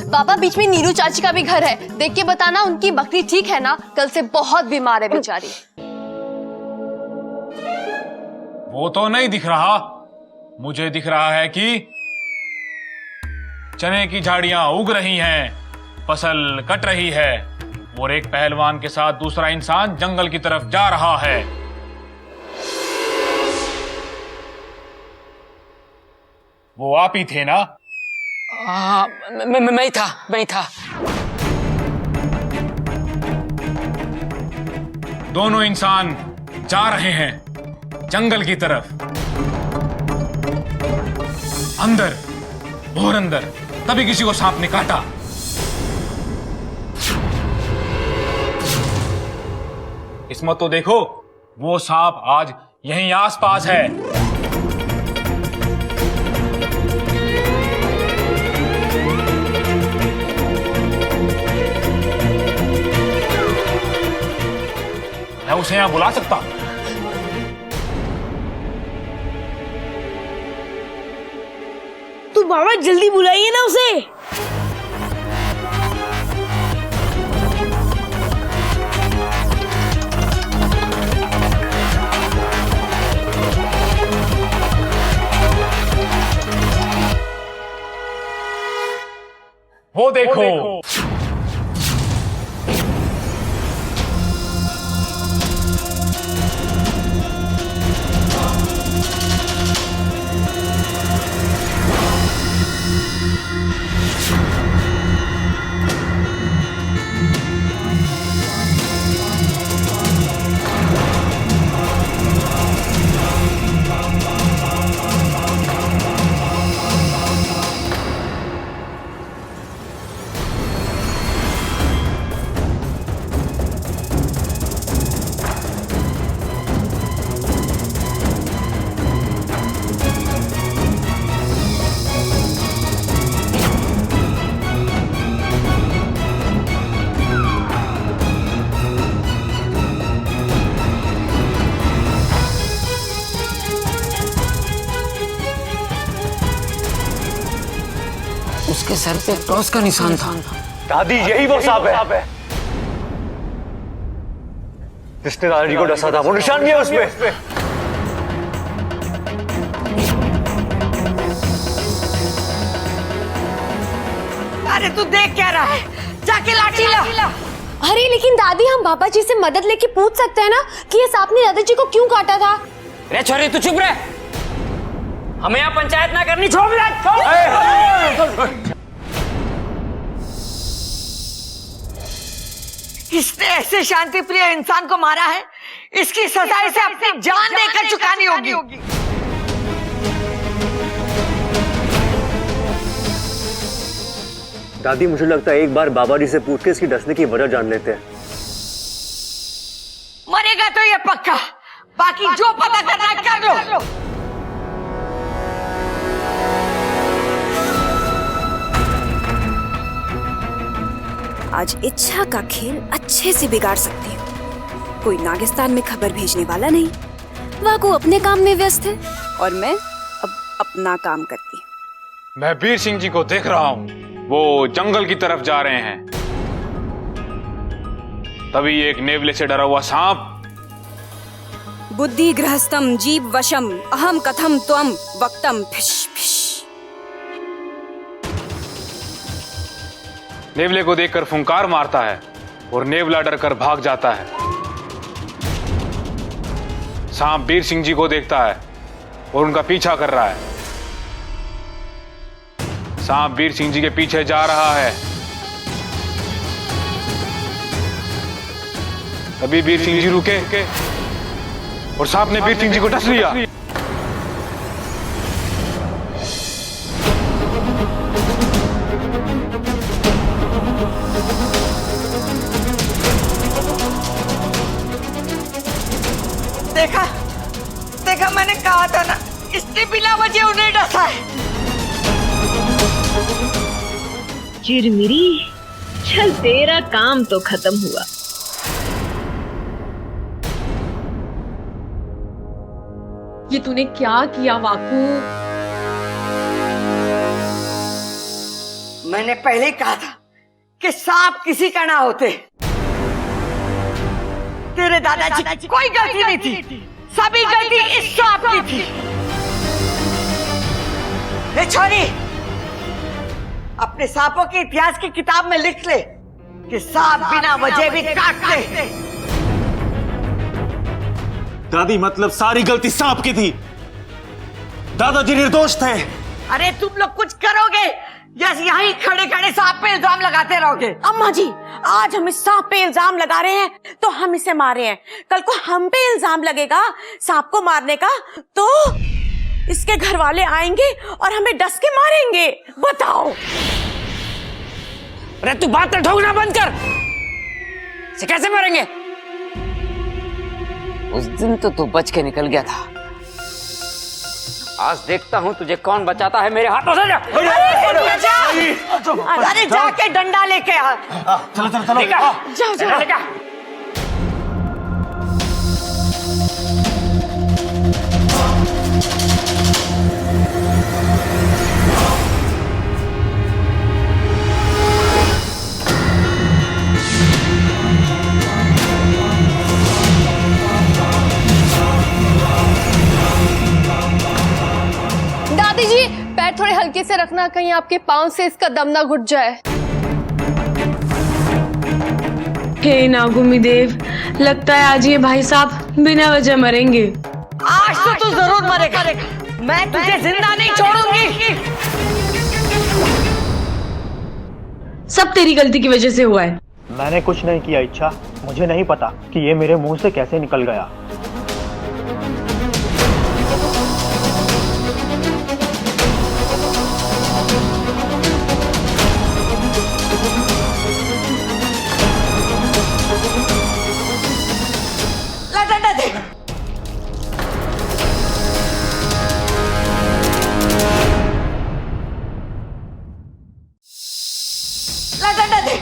Speaker 12: बाबा बीच में नीरू चाची का भी घर है, देख के बताना उनकी बकरी ठीक है ना? कल से बहुत बीमार है बेचारी।
Speaker 5: वो तो नहीं दिख रहा, मुझे दिख रहा है कि चने की झाड़ियां उग रही हैं, फसल कट रही है और एक पहलवान के साथ दूसरा इंसान जंगल की तरफ जा रहा है। वो आप ही थे ना?
Speaker 6: हाँ मैं ही था।
Speaker 5: दोनों इंसान जा रहे हैं जंगल की तरफ, अंदर और अंदर। तभी किसी को सांप ने काटा। किस्मत तो देखो, वो सांप आज यहीं आसपास है। मैं उसे यहां बुला सकता हूं।
Speaker 14: तो बाबा जल्दी बुलाइए ना उसे।
Speaker 5: वो देखो,
Speaker 6: उसके सर पे क्रॉस का निशान था।
Speaker 9: दादी यही वो सांप है जिसने दादाजी को डसा था। वो निशान भी है उसमें।
Speaker 14: अरे तू देख क्या रहा है, जाके लाठी ला।
Speaker 18: अरे लेकिन दादी, हम बाबा जी से मदद लेके पूछ सकते हैं ना कि ये सांप ने दादाजी को क्यों काटा था।
Speaker 6: रे छोरी तू चुप रह, हमें यहाँ पंचायत ना करनी। छोड़
Speaker 14: इसने ऐसे शांति प्रिय इंसान को मारा है, इसकी सजा इसे अपनी जान देकर चुकानी होगी।
Speaker 9: दादी मुझे लगता है एक बार बाबा जी से पूछ के इसकी डसने की वजह जान लेते हैं।
Speaker 14: मरेगा तो ये पक्का, बाकी जो पता करना है कर लो।
Speaker 19: आज इच्छा का खेल अच्छे से बिगाड़ सकती हूँ। कोई नागिस्तान में खबर भेजने वाला नहीं, वाकू अपने काम में व्यस्त है और मैं अब अपना काम करती हूँ।
Speaker 5: मैं वीर सिंह जी को देख रहा हूँ, वो जंगल की तरफ जा रहे हैं। तभी एक नेवले से डरा हुआ सांप
Speaker 19: बुद्धि गृहस्थम जीव वशम अहम कथम त्वम वक्तम फिश फिश।
Speaker 5: नेवले को देखकर फुंकार मारता है और नेवला डरकर भाग जाता है। सांप वीर सिंह जी को देखता है और उनका पीछा कर रहा है। सांप वीर सिंह जी के पीछे जा रहा है। तभी वीर सिंह जी रुके और सांप ने वीर सिंह जी को डस लिया।
Speaker 14: देखा मैंने कहा था ना, इसने बिना वजह उन्हें डसा है।
Speaker 20: चिरमिरी, चल तेरा काम तो खत्म हुआ।
Speaker 3: ये तूने क्या किया वाकू?
Speaker 14: मैंने पहले कहा था कि सांप किसी का ना होते। तेरे दादाजी की कोई गलती नहीं थी, सभी गलती इस सांप की थी। ये छोरी, अपने सांपों के इतिहास की किताब में लिख ले कि सांप बिना वजह भी काटते।
Speaker 1: दादी मतलब सारी गलती सांप की थी, दादाजी निर्दोष थे।
Speaker 14: अरे तुम लोग कुछ करोगे या यहीं खड़े खड़े सांप पे इल्जाम लगाते रहोगे? अम्मा जी, आज हम इस सांप पे इल्जाम लगा रहे हैं तो हम इसे मारे हैं, कल को हम पे इल्जाम लगेगा सांप को मारने का तो इसके घर वाले आएंगे और हमें डस के मारेंगे। बताओ।
Speaker 6: अरे तू बात तो ठोकना बंद कर। इसे कैसे मारेंगे? उस दिन तो तू बच के निकल गया था, आज देखता हूँ तुझे कौन बचाता है मेरे हाथों से।
Speaker 14: अरे जाके डंडा लेके आ।
Speaker 1: चलो चलो चलो,
Speaker 14: जाओ जाओ।
Speaker 18: दादी जी, पैर थोड़े हल्के से रखना, कहीं आपके पांव से इसका दम ना घुट जाए।
Speaker 3: हे नागुमी देव, लगता है आज ये भाई साहब बिना वजह मरेंगे।
Speaker 14: आज तो तू जरूर मरेगा, मैं तुझे जिंदा नहीं छोड़ूंगी।
Speaker 3: सब तेरी गलती की वजह से हुआ है।
Speaker 21: मैंने कुछ नहीं किया इच्छा, मुझे नहीं पता कि ये मेरे मुंह से कैसे निकल गया।
Speaker 14: डंडा दे। डंडा दे।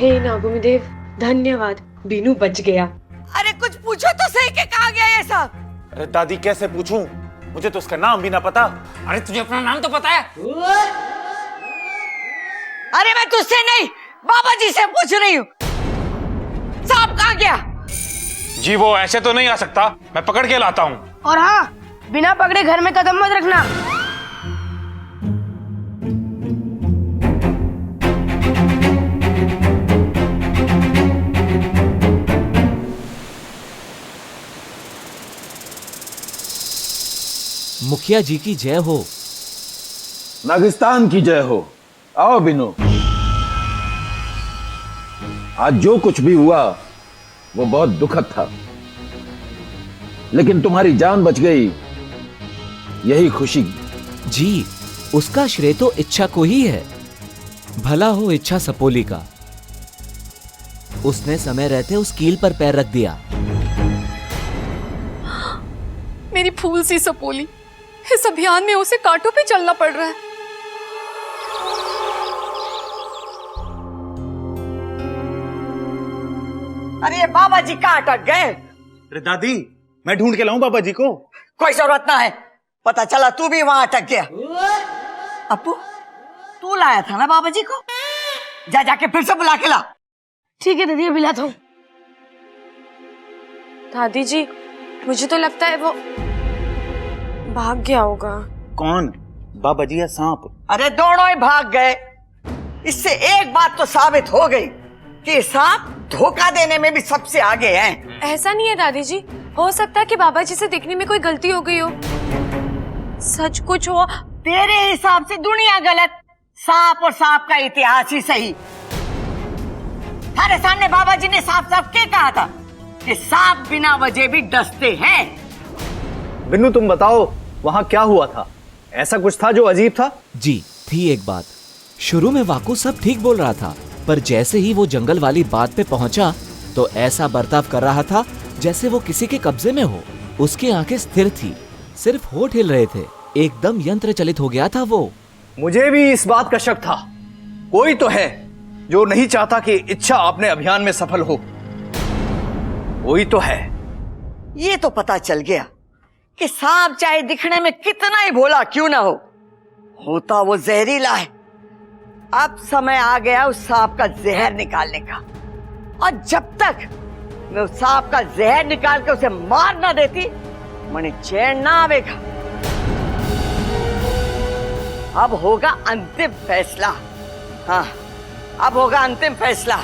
Speaker 3: हे नागुमिदेव, धन्यवाद, बीनू बच गया।
Speaker 14: अरे कुछ पूछो तो सही के कहा गया ये सब।
Speaker 1: अरे दादी कैसे पूछूं, मुझे तो उसका नाम भी ना पता।
Speaker 6: अरे तुझे अपना नाम तो पता है?
Speaker 14: अरे मैं तुझसे नहीं, बाबा जी से पूछ रही हूँ, सांप कहाँ गया?
Speaker 9: जी वो ऐसे तो नहीं आ सकता, मैं पकड़ के लाता हूँ।
Speaker 18: और हाँ, बिना पकड़े घर में कदम मत रखना।
Speaker 13: मुखिया जी की जय हो।
Speaker 7: नागिस्तान की जय हो। आओ बिनु। आज जो कुछ भी हुआ वो बहुत दुखद था, लेकिन तुम्हारी जान बच गई, यही खुशी।
Speaker 13: जी, उसका श्रेय तो इच्छा को ही है। भला हो इच्छा सपोली का, उसने समय रहते उस कील पर पैर रख दिया।
Speaker 12: मेरी फूल सी सपोली, इस अभियान में उसे कांटों पे चलना पड़ रहा है।
Speaker 14: अरे ये बाबा जी कहाँ अटक गए?
Speaker 1: अरे दादी, मैं ढूंढ के लाऊं बाबा जी को?
Speaker 14: कोई जरूरत ना है, पता चला तू भी वहां अटक गया। अपू, तू लाया था ना बाबा जी को? जा जाके फिर से बुला के ला।
Speaker 18: ठीक है दीदी, अभी लाता हूँ।
Speaker 3: दादी जी, मुझे तो लगता है वो भाग गया होगा।
Speaker 1: कौन, बाबा जी या सांप?
Speaker 14: अरे दोनों ही भाग गए। इससे एक बात तो साबित हो गई कि सांप धोखा देने में भी सबसे आगे हैं।
Speaker 3: ऐसा नहीं है दादी जी, हो सकता है कि बाबा जी से देखने में कोई गलती हो गई हो। सच कुछ हो।
Speaker 14: तेरे हिसाब से दुनिया गलत, सांप और सांप का इतिहास ही सही। हमारे सामने बाबा जी ने साफ साफ क्या कहा था कि सांप बिना वजह भी डसते हैं।
Speaker 8: बिन्नू तुम बताओ, वहां क्या हुआ था? ऐसा कुछ था जो अजीब था?
Speaker 13: जी थी एक बात। शुरू में वाकू सब ठीक बोल रहा था, पर जैसे ही वो जंगल वाली बात पे पहुंचा तो ऐसा बर्ताव कर रहा था जैसे वो किसी के कब्जे में हो। उसकी आंखें स्थिर थी, सिर्फ होठ हिल रहे थे। एकदम यंत्र चलित हो गया था वो।
Speaker 8: मुझे भी इस बात का शक था, कोई तो है जो नहीं चाहता कि इच्छा अपने अभियान में सफल हो। कोई तो है।
Speaker 14: ये तो पता चल गया कि सांप चाहे दिखने में कितना ही भोला क्यों ना हो, होता वो जहरीला है। अब समय आ गया उस सांप का जहर निकालने का, और जब तक मैं उस सांप का जहर निकाल के उसे मार ना देती, मुझे चैन ना आवेगा। अब होगा अंतिम फैसला। हाँ, अब होगा अंतिम फैसला।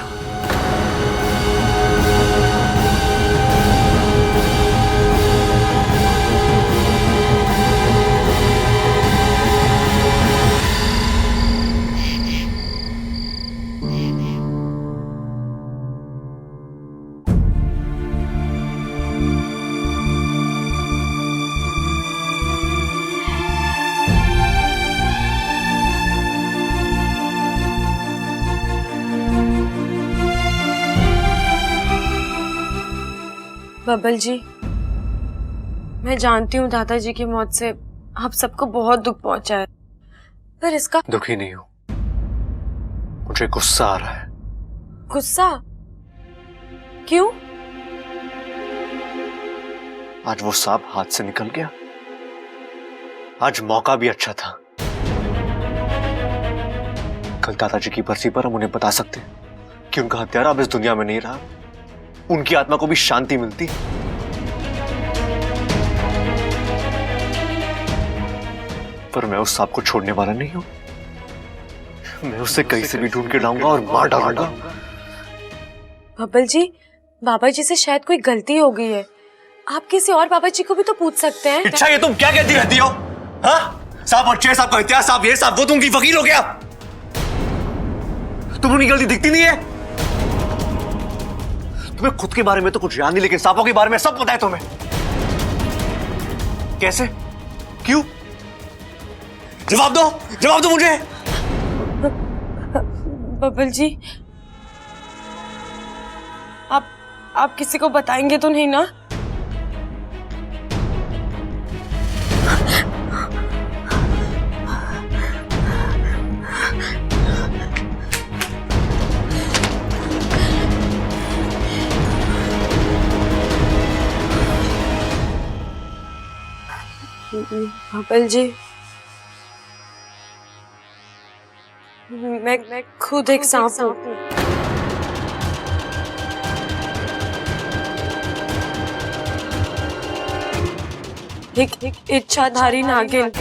Speaker 3: बबल जी, मैं जानती हूँ दादाजी की मौत से आप सबको बहुत दुख पहुंचा है, पर इसका
Speaker 9: दुखी नहीं हूं, मुझे गुस्सा आ रहा है।
Speaker 3: गुस्सा क्यों?
Speaker 9: आज वो सांप हाथ से निकल गया। आज मौका भी अच्छा था। कल दादाजी की बरसी पर हम उन्हें बता सकते कि उनका हत्यारा अब इस दुनिया में नहीं रहा, उनकी आत्मा को भी शांति मिलती। पर मैं उस सांप को छोड़ने वाला नहीं हूं। मैं उसे कहीं से भी ढूंढ के लाऊंगा और मार डालूंगा।
Speaker 3: बबल जी, बाबा जी से शायद कोई गलती हो गई है। आप किसी और बाबा जी को भी तो पूछ सकते हैं।
Speaker 9: अच्छा, ये तुम क्या कहती रहती हो? हाँ, सांप और शेर सांप का इतिहास, सांप ये सांप वो, तुम की फकीर हो गया? तुम उनकी गलती दिखती नहीं है? तुम्हें खुद के बारे में तो कुछ याद नहीं, लेकिन सांपों के बारे में सब पता है तुम्हें। कैसे? क्यों? जवाब दो, जवाब दो मुझे।
Speaker 3: बबल जी, आप किसी को बताएंगे तो नहीं ना? भपल जी, मैं खुद एक सांप हूँ। एक इच्छाधारी नागिन।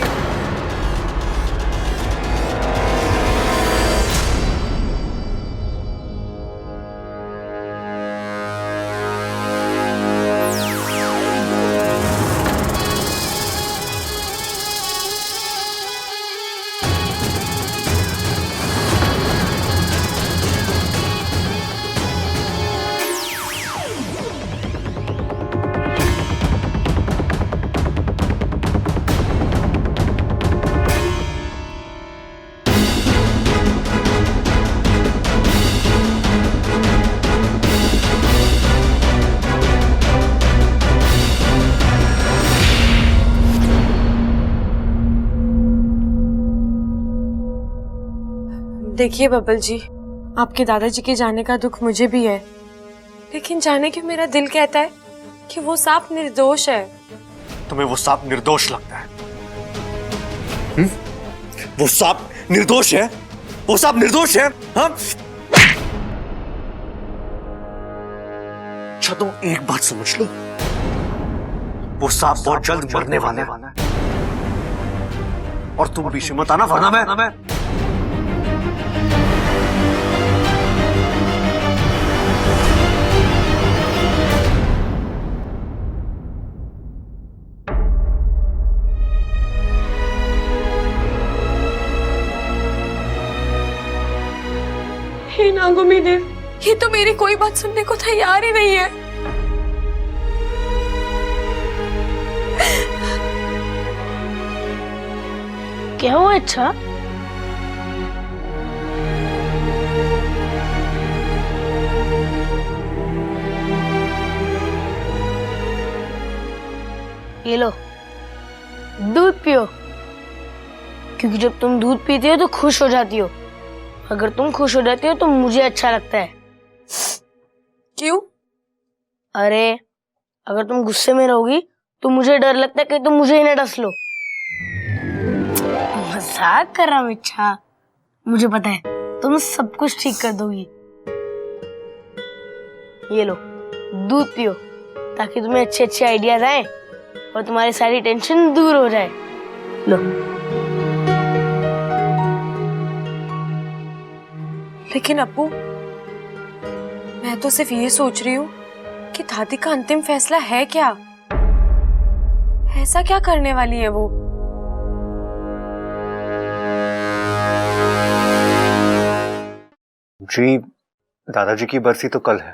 Speaker 3: देखिए बबल जी, आपके दादाजी के जाने का दुख मुझे भी है, लेकिन जाने क्यों मेरा दिल कहता है कि वो सांप निर्दोष है।
Speaker 9: तुम्हें वो सांप निर्दोष लगता है? वो सांप निर्दोष है? वो सांप निर्दोष है? हाँ? अच्छा तुम एक बात समझ लो, वो सांप बहुत जल्द मरने वाला है और तुम बीच में मत आना, वरना मैं
Speaker 3: हे नागुमी देव, ये तो मेरी कोई बात सुनने को तैयार ही नहीं है।
Speaker 4: क्या हुआ इच्छा? ये लो, दूध पियो, क्योंकि जब तुम दूध पीते हो तो खुश हो जाती हो। अगर तुम खुश हो जाती हो तो मुझे अच्छा लगता है।
Speaker 3: क्यों?
Speaker 4: अरे अगर तुम गुस्से में रहोगी तो मुझे डर लगता है कि तुम मुझे ही ना डस लो। मजाक कर रहा हूँ इच्छा, मुझे पता है तुम सब कुछ ठीक कर दोगी। ये लो दूध पियो, ताकि तुम्हें अच्छे अच्छे आइडियाज आए और तुम्हारी सारी टेंशन दूर हो जाए। लो।
Speaker 3: लेकिन अप्पू, मैं तो सिर्फ ये सोच रही हूँ कि दादी का अंतिम फैसला है क्या? ऐसा क्या करने वाली है वो?
Speaker 9: जी, दादाजी की बरसी तो कल है।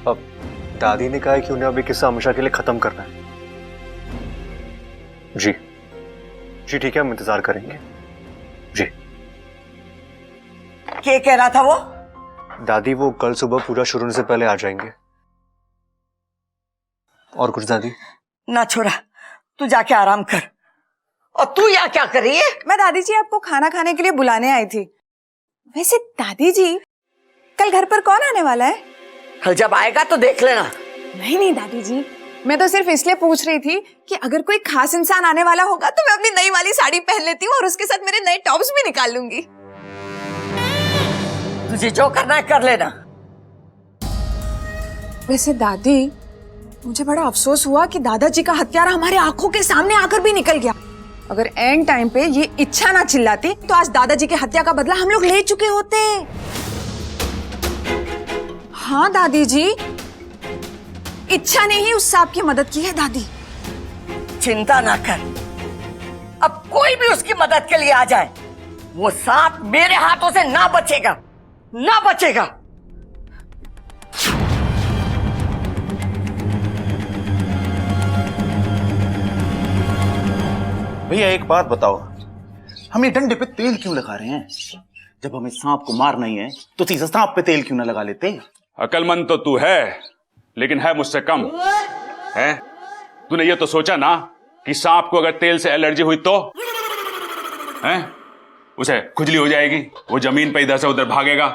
Speaker 9: अब दादी ने कहा है कि उन्हें अभी किस्सा हमेशा के लिए खत्म करना है। जी जी ठीक है, हम इंतजार करेंगे। जी।
Speaker 10: क्या कह रहा था वो?
Speaker 9: दादी वो कल सुबह पूजा शुरू होने से पहले आ जाएंगे। और कुछ दादी?
Speaker 10: ना छोरा, तू जाके आराम कर। और तू यहाँ क्या कर रही है?
Speaker 22: मैं दादी जी आपको खाना खाने के लिए बुलाने आई थी। वैसे दादी जी, कल घर पर कौन आने वाला है?
Speaker 10: कल जब आएगा तो देख लेना।
Speaker 22: नहीं नहीं दादी जी, मैं तो सिर्फ इसलिए पूछ रही थी कि अगर कोई खास इंसान आने वाला होगा तो मैं अपनी नई वाली साड़ी पहन लेती हूँ और उसके साथ मेरे नए टॉप्स भी निकाल लूंगी।
Speaker 10: तुझे जो करना है कर लेना।
Speaker 22: वैसे दादी, मुझे बड़ा अफसोस हुआ कि दादाजी का हत्यारा हमारे आंखों के सामने आकर भी निकल गया। अगर एंड टाइम पे ये इच्छा ना चिल्लाती तो आज दादाजी की हत्या का बदला हम लोग ले चुके होते। हाँ दादी जी, इच्छा ने ही उस सांप की मदद की है दादी।
Speaker 10: चिंता ना कर, अब कोई भी उसकी मदद के लिए आ जाए, वो सांप मेरे हाथों से ना बचेगा, ना बचेगा।
Speaker 1: भैया एक बात बताओ, हम ये डंडे पे तेल क्यों लगा रहे हैं? जब हमें सांप को मारना ही है तो सीधा सांप पे तेल क्यों ना लगा लेते?
Speaker 5: अकलमंद तो तू है, लेकिन है मुझसे कम। है तूने ये तो सोचा ना कि सांप को अगर तेल से एलर्जी हुई तो है उसे खुजली हो जाएगी, वो जमीन पे इधर से उधर भागेगा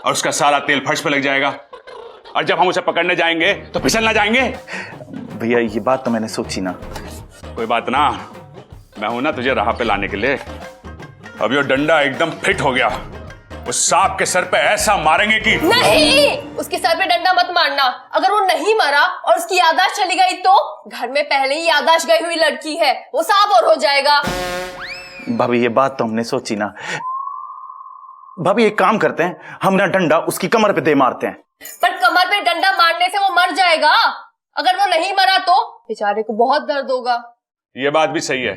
Speaker 5: और उसका सारा तेल फर्श पे लग जाएगा, और जब हम उसे पकड़ने जाएंगे तो फिसल ना जाएंगे।
Speaker 1: भैया ये बात तो मैंने सोची ना।
Speaker 5: कोई बात ना, मैं हूं ना तुझे राह पे लाने के लिए। अब ये डंडा एकदम फिट हो गया, उस सांप के सर पे ऐसा मारेंगे कि
Speaker 18: नहीं, उसके सर पे डंडा मत मारना। अगर वो नहीं मरा और उसकी याददाश्त चली गई तो घर में पहले ही याददाश्त गई हुई लड़की है, वो सांप और हो जाएगा।
Speaker 1: भाभी ये बात तो हमने सोची ना। भाभी एक काम करते हैं, हम ना डंडा उसकी कमर पे दे मारते हैं।
Speaker 18: पर कमर पे डंडा मारने से वो मर जाएगा। अगर वो नहीं मरा तो बेचारे को बहुत दर्द होगा।
Speaker 5: ये बात भी सही है।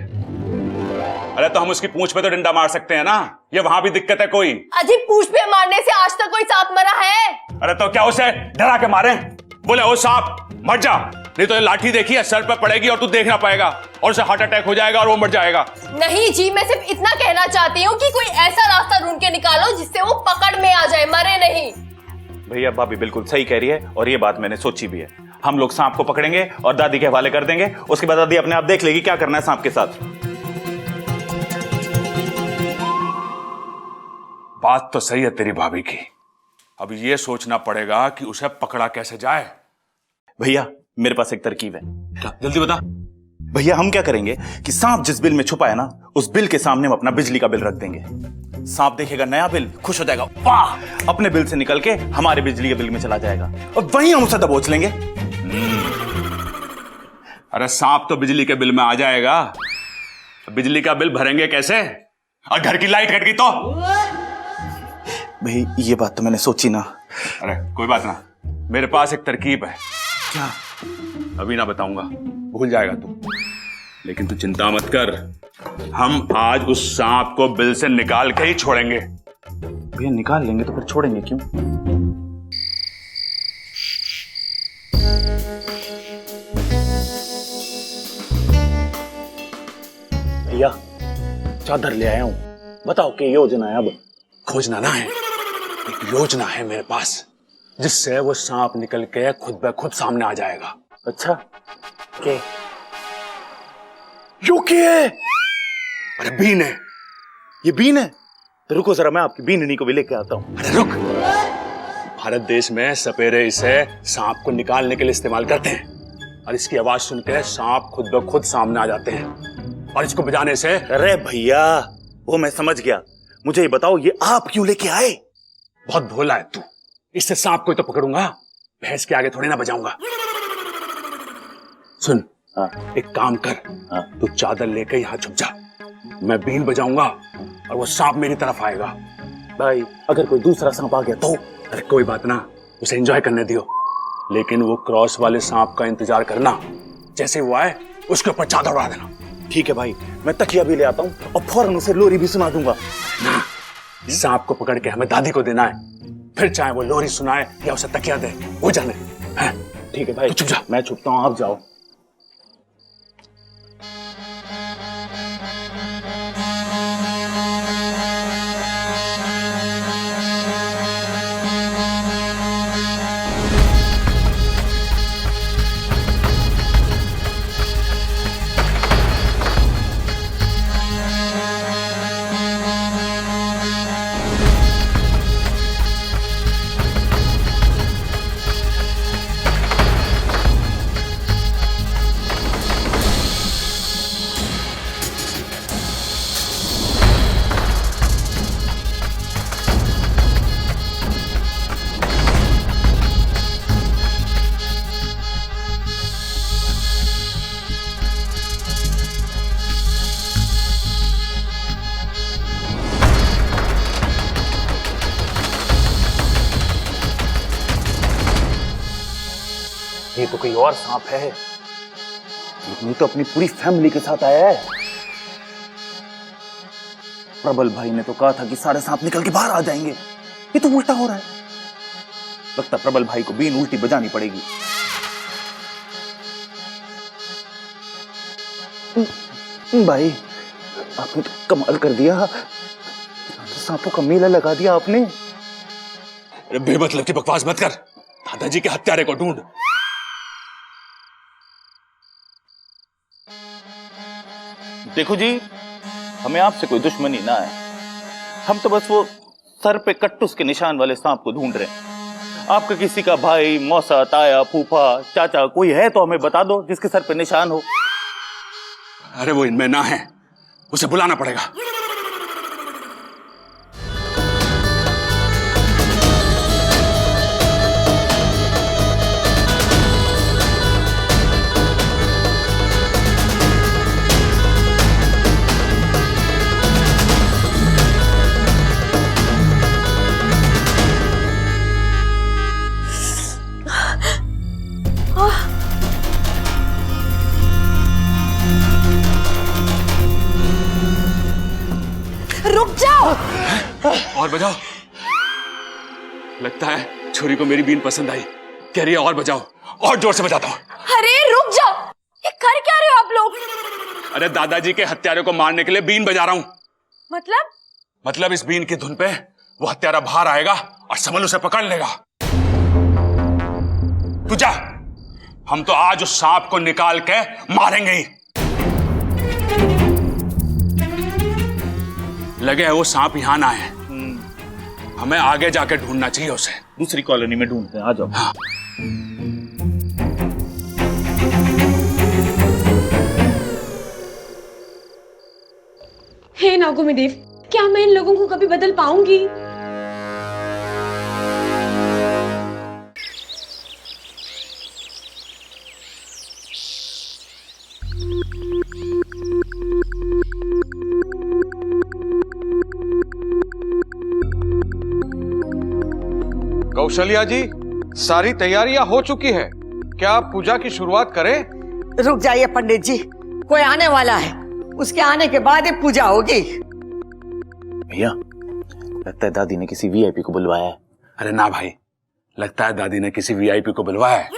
Speaker 5: अरे तो हम उसकी पूंछ पे तो डंडा मार सकते हैं ना, ये वहां भी दिक्कत है कोई?
Speaker 18: अजी पूंछ पे मारने से आज तक कोई सांप मरा है?
Speaker 5: अरे तो क्या उसे डरा के मारे? बोले ओ सांप मर जा, नहीं तो ये लाठी देखी है सर पे पड़ेगी और तू देख ना पाएगा और उसे हार्ट अटैक हो जाएगा और वो मर जाएगा।
Speaker 18: नहीं जी, मैं सिर्फ इतना कहना चाहती हूँ कि कोई ऐसा रास्ता ढूंढ के निकालो जिससे वो पकड़ में आ जाए, मरे नहीं।
Speaker 1: भैया भाभी बिल्कुल सही कह रही है और ये बात मैंने सोची भी है। हम लोग सांप को पकड़ेंगे और दादी के हवाले कर देंगे, उसके बाद दादी अपने आप देख लेगी क्या करना है सांप के साथ।
Speaker 5: बात तो सही है तेरी भाभी की, अब ये सोचना पड़ेगा कि उसे पकड़ा कैसे जाए।
Speaker 1: भैया मेरे पास एक तरकीब है।
Speaker 5: क्या? जल्दी बता।
Speaker 1: भैया हम क्या करेंगे कि सांप जिस बिल में छुपा है ना, उस बिल के सामने हम अपना बिजली का बिल रख देंगे। सांप देखेगा नया बिल, खुश हो जाएगा, वाह, अपने बिल से निकल के हमारे बिजली के बिल में चला जाएगा और वहीं हम उसे दबोच लेंगे।
Speaker 5: अरे सांप तो बिजली के बिल में आ जाएगा, बिजली का बिल भरेंगे कैसे? और घर की लाइट कट गई तो?
Speaker 1: भाई ये बात तो मैंने सोची ना।
Speaker 5: अरे कोई बात ना, मेरे पास एक तरकीब है।
Speaker 1: क्या?
Speaker 5: अभी ना बताऊंगा, भूल जाएगा तू, लेकिन तू चिंता मत कर, हम आज उस सांप को बिल से निकाल के ही छोड़ेंगे।
Speaker 1: भैया निकाल लेंगे तो फिर छोड़ेंगे क्यों? भैया चादर ले आया हूं, बताओ क्या योजना है अब?
Speaker 5: खोजना ना है, एक योजना है मेरे पास जिससे वो सांप निकल के खुद ब खुद सामने आ जाएगा।
Speaker 1: अच्छा के? यो क्या है?
Speaker 5: अरे बीन है।
Speaker 1: ये बीन है? तो रुको जरा मैं आपकी बीननी को भी लेके आता हूं।
Speaker 5: अरे रुक, भारत देश में सपेरे इसे सांप को निकालने के लिए इस्तेमाल करते हैं और इसकी आवाज सुन के सांप खुद ब खुद सामने आ जाते हैं और इसको बजाने से।
Speaker 1: अरे भैया वो मैं समझ गया, मुझे ये बताओ ये आप क्यों लेके आए?
Speaker 5: बहुत भोला है तू, इससे सांप को तो पकड़ूंगा, भैंस के आगे थोड़ी ना बजाऊंगा। सुन, एक काम कर, तू चादर लेकर यहां छुप जा, मैं बीन बजाऊंगा और वो सांप मेरी तरफ आएगा।
Speaker 1: भाई अगर कोई दूसरा सांप आ गया तो?
Speaker 5: अरे कोई बात ना, उसे एंजॉय करने दियो, लेकिन वो क्रॉस वाले सांप का इंतजार करना, जैसे वो आए उसके ऊपर चादर उड़ा देना।
Speaker 1: ठीक है भाई, मैं तकिया भी ले आता हूं और फौरन उसे लोरी भी सुना दूंगा।
Speaker 5: ना, सांप को पकड़ के हमें दादी को देना है, फिर चाहे वो लोरी सुनाए या उसे तकिया दे, वो जाने।
Speaker 1: ठीक है भाई,
Speaker 5: चुप जा,
Speaker 1: मैं छुपता हूं, आप जाओ। ये तो कोई और सांप है, ये तो अपनी पूरी फैमिली के साथ आया है। प्रबल भाई ने तो कहा था कि सारे सांप निकल के बाहर आ जाएंगे, ये तो उल्टा हो रहा है। लगता प्रबल भाई को बीन उल्टी बजानी पड़ेगी। भाई आपने तो कमाल कर दिया, तो सांपों का मेला लगा दिया आपने।
Speaker 5: अरे बेमतलब की बकवास मत कर, दादाजी के हत्यारे को ढूंढ।
Speaker 1: देखो जी, हमें आपसे कोई दुश्मनी ना है, हम तो बस वो सर पे कट्टुस के निशान वाले सांप को ढूंढ रहे हैं। आपका किसी का भाई, मौसा, ताया, फूफा, चाचा कोई है तो हमें बता दो जिसके सर पे निशान हो।
Speaker 5: अरे वो इनमें ना है, उसे बुलाना पड़ेगा।
Speaker 14: रुक जाओ।
Speaker 5: और बजाओ। लगता है छोरी को मेरी बीन पसंद आई, कह रही है और बजाओ, और जोर से बजाता हूं।
Speaker 14: अरे रुक जाओ, ये कर क्या रहे हो आप लोग?
Speaker 5: अरे दादाजी के हत्यारे को मारने के लिए बीन बजा रहा हूं।
Speaker 14: मतलब
Speaker 5: इस बीन की धुन पे वो हत्यारा बाहर आएगा और समल उसे पकड़ लेगा। तू जा, हम तो आज उस सांप को निकाल के मारेंगे ही। लगे है वो सांप यहां ना है, हमें आगे जाके ढूंढना चाहिए उसे।
Speaker 1: दूसरी कॉलोनी में ढूंढते हैं, आ जाओ।
Speaker 5: हाँ।
Speaker 3: हे नागोमेदेव, क्या मैं इन लोगों को कभी बदल पाऊंगी?
Speaker 17: कौशल्या जी, सारी तैयारियां हो चुकी है, क्या आप पूजा की शुरुआत करें?
Speaker 14: रुक जाइए पंडित जी, कोई आने वाला है, उसके आने के बाद ही पूजा होगी।
Speaker 1: भैया, लगता है दादी ने किसी वीआईपी को बुलवाया है।
Speaker 5: अरे ना भाई, लगता है दादी ने किसी वीआईपी को बुलवाया है।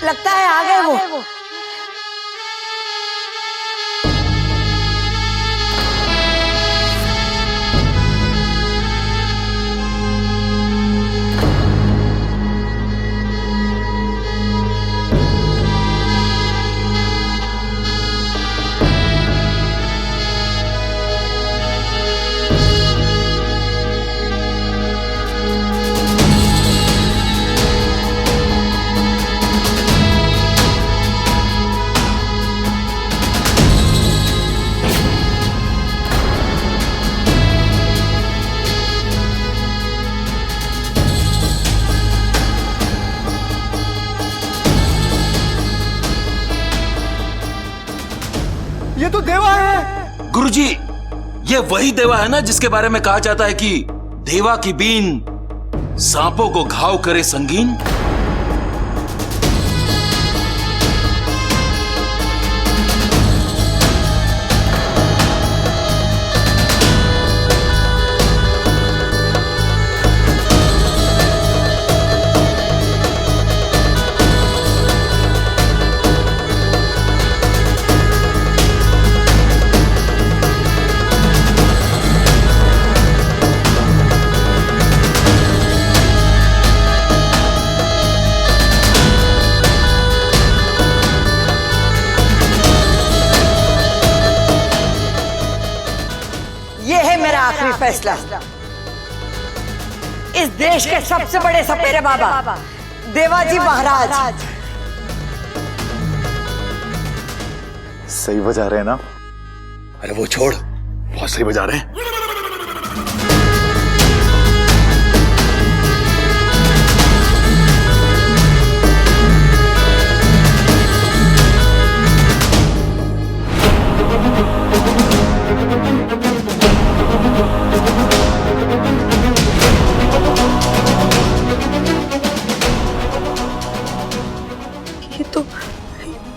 Speaker 14: लगता है आ गए वो।
Speaker 2: ये तो देवा है।
Speaker 7: गुरुजी, ये वही देवा है ना जिसके बारे में कहा जाता है कि देवा की बीन सांपों को घाव करे संगीन।
Speaker 14: ये है मेरा आखिरी फैसला। इस देश के सबसे बड़े सपेरे बाबा देवाजी महाराज
Speaker 1: सही बजा रहे हैं ना?
Speaker 5: अरे वो छोड़, बहुत सही बजा रहे हैं।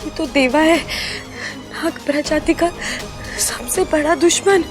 Speaker 3: ये तो देवा है, नाग प्रजाति का सबसे बड़ा दुश्मन।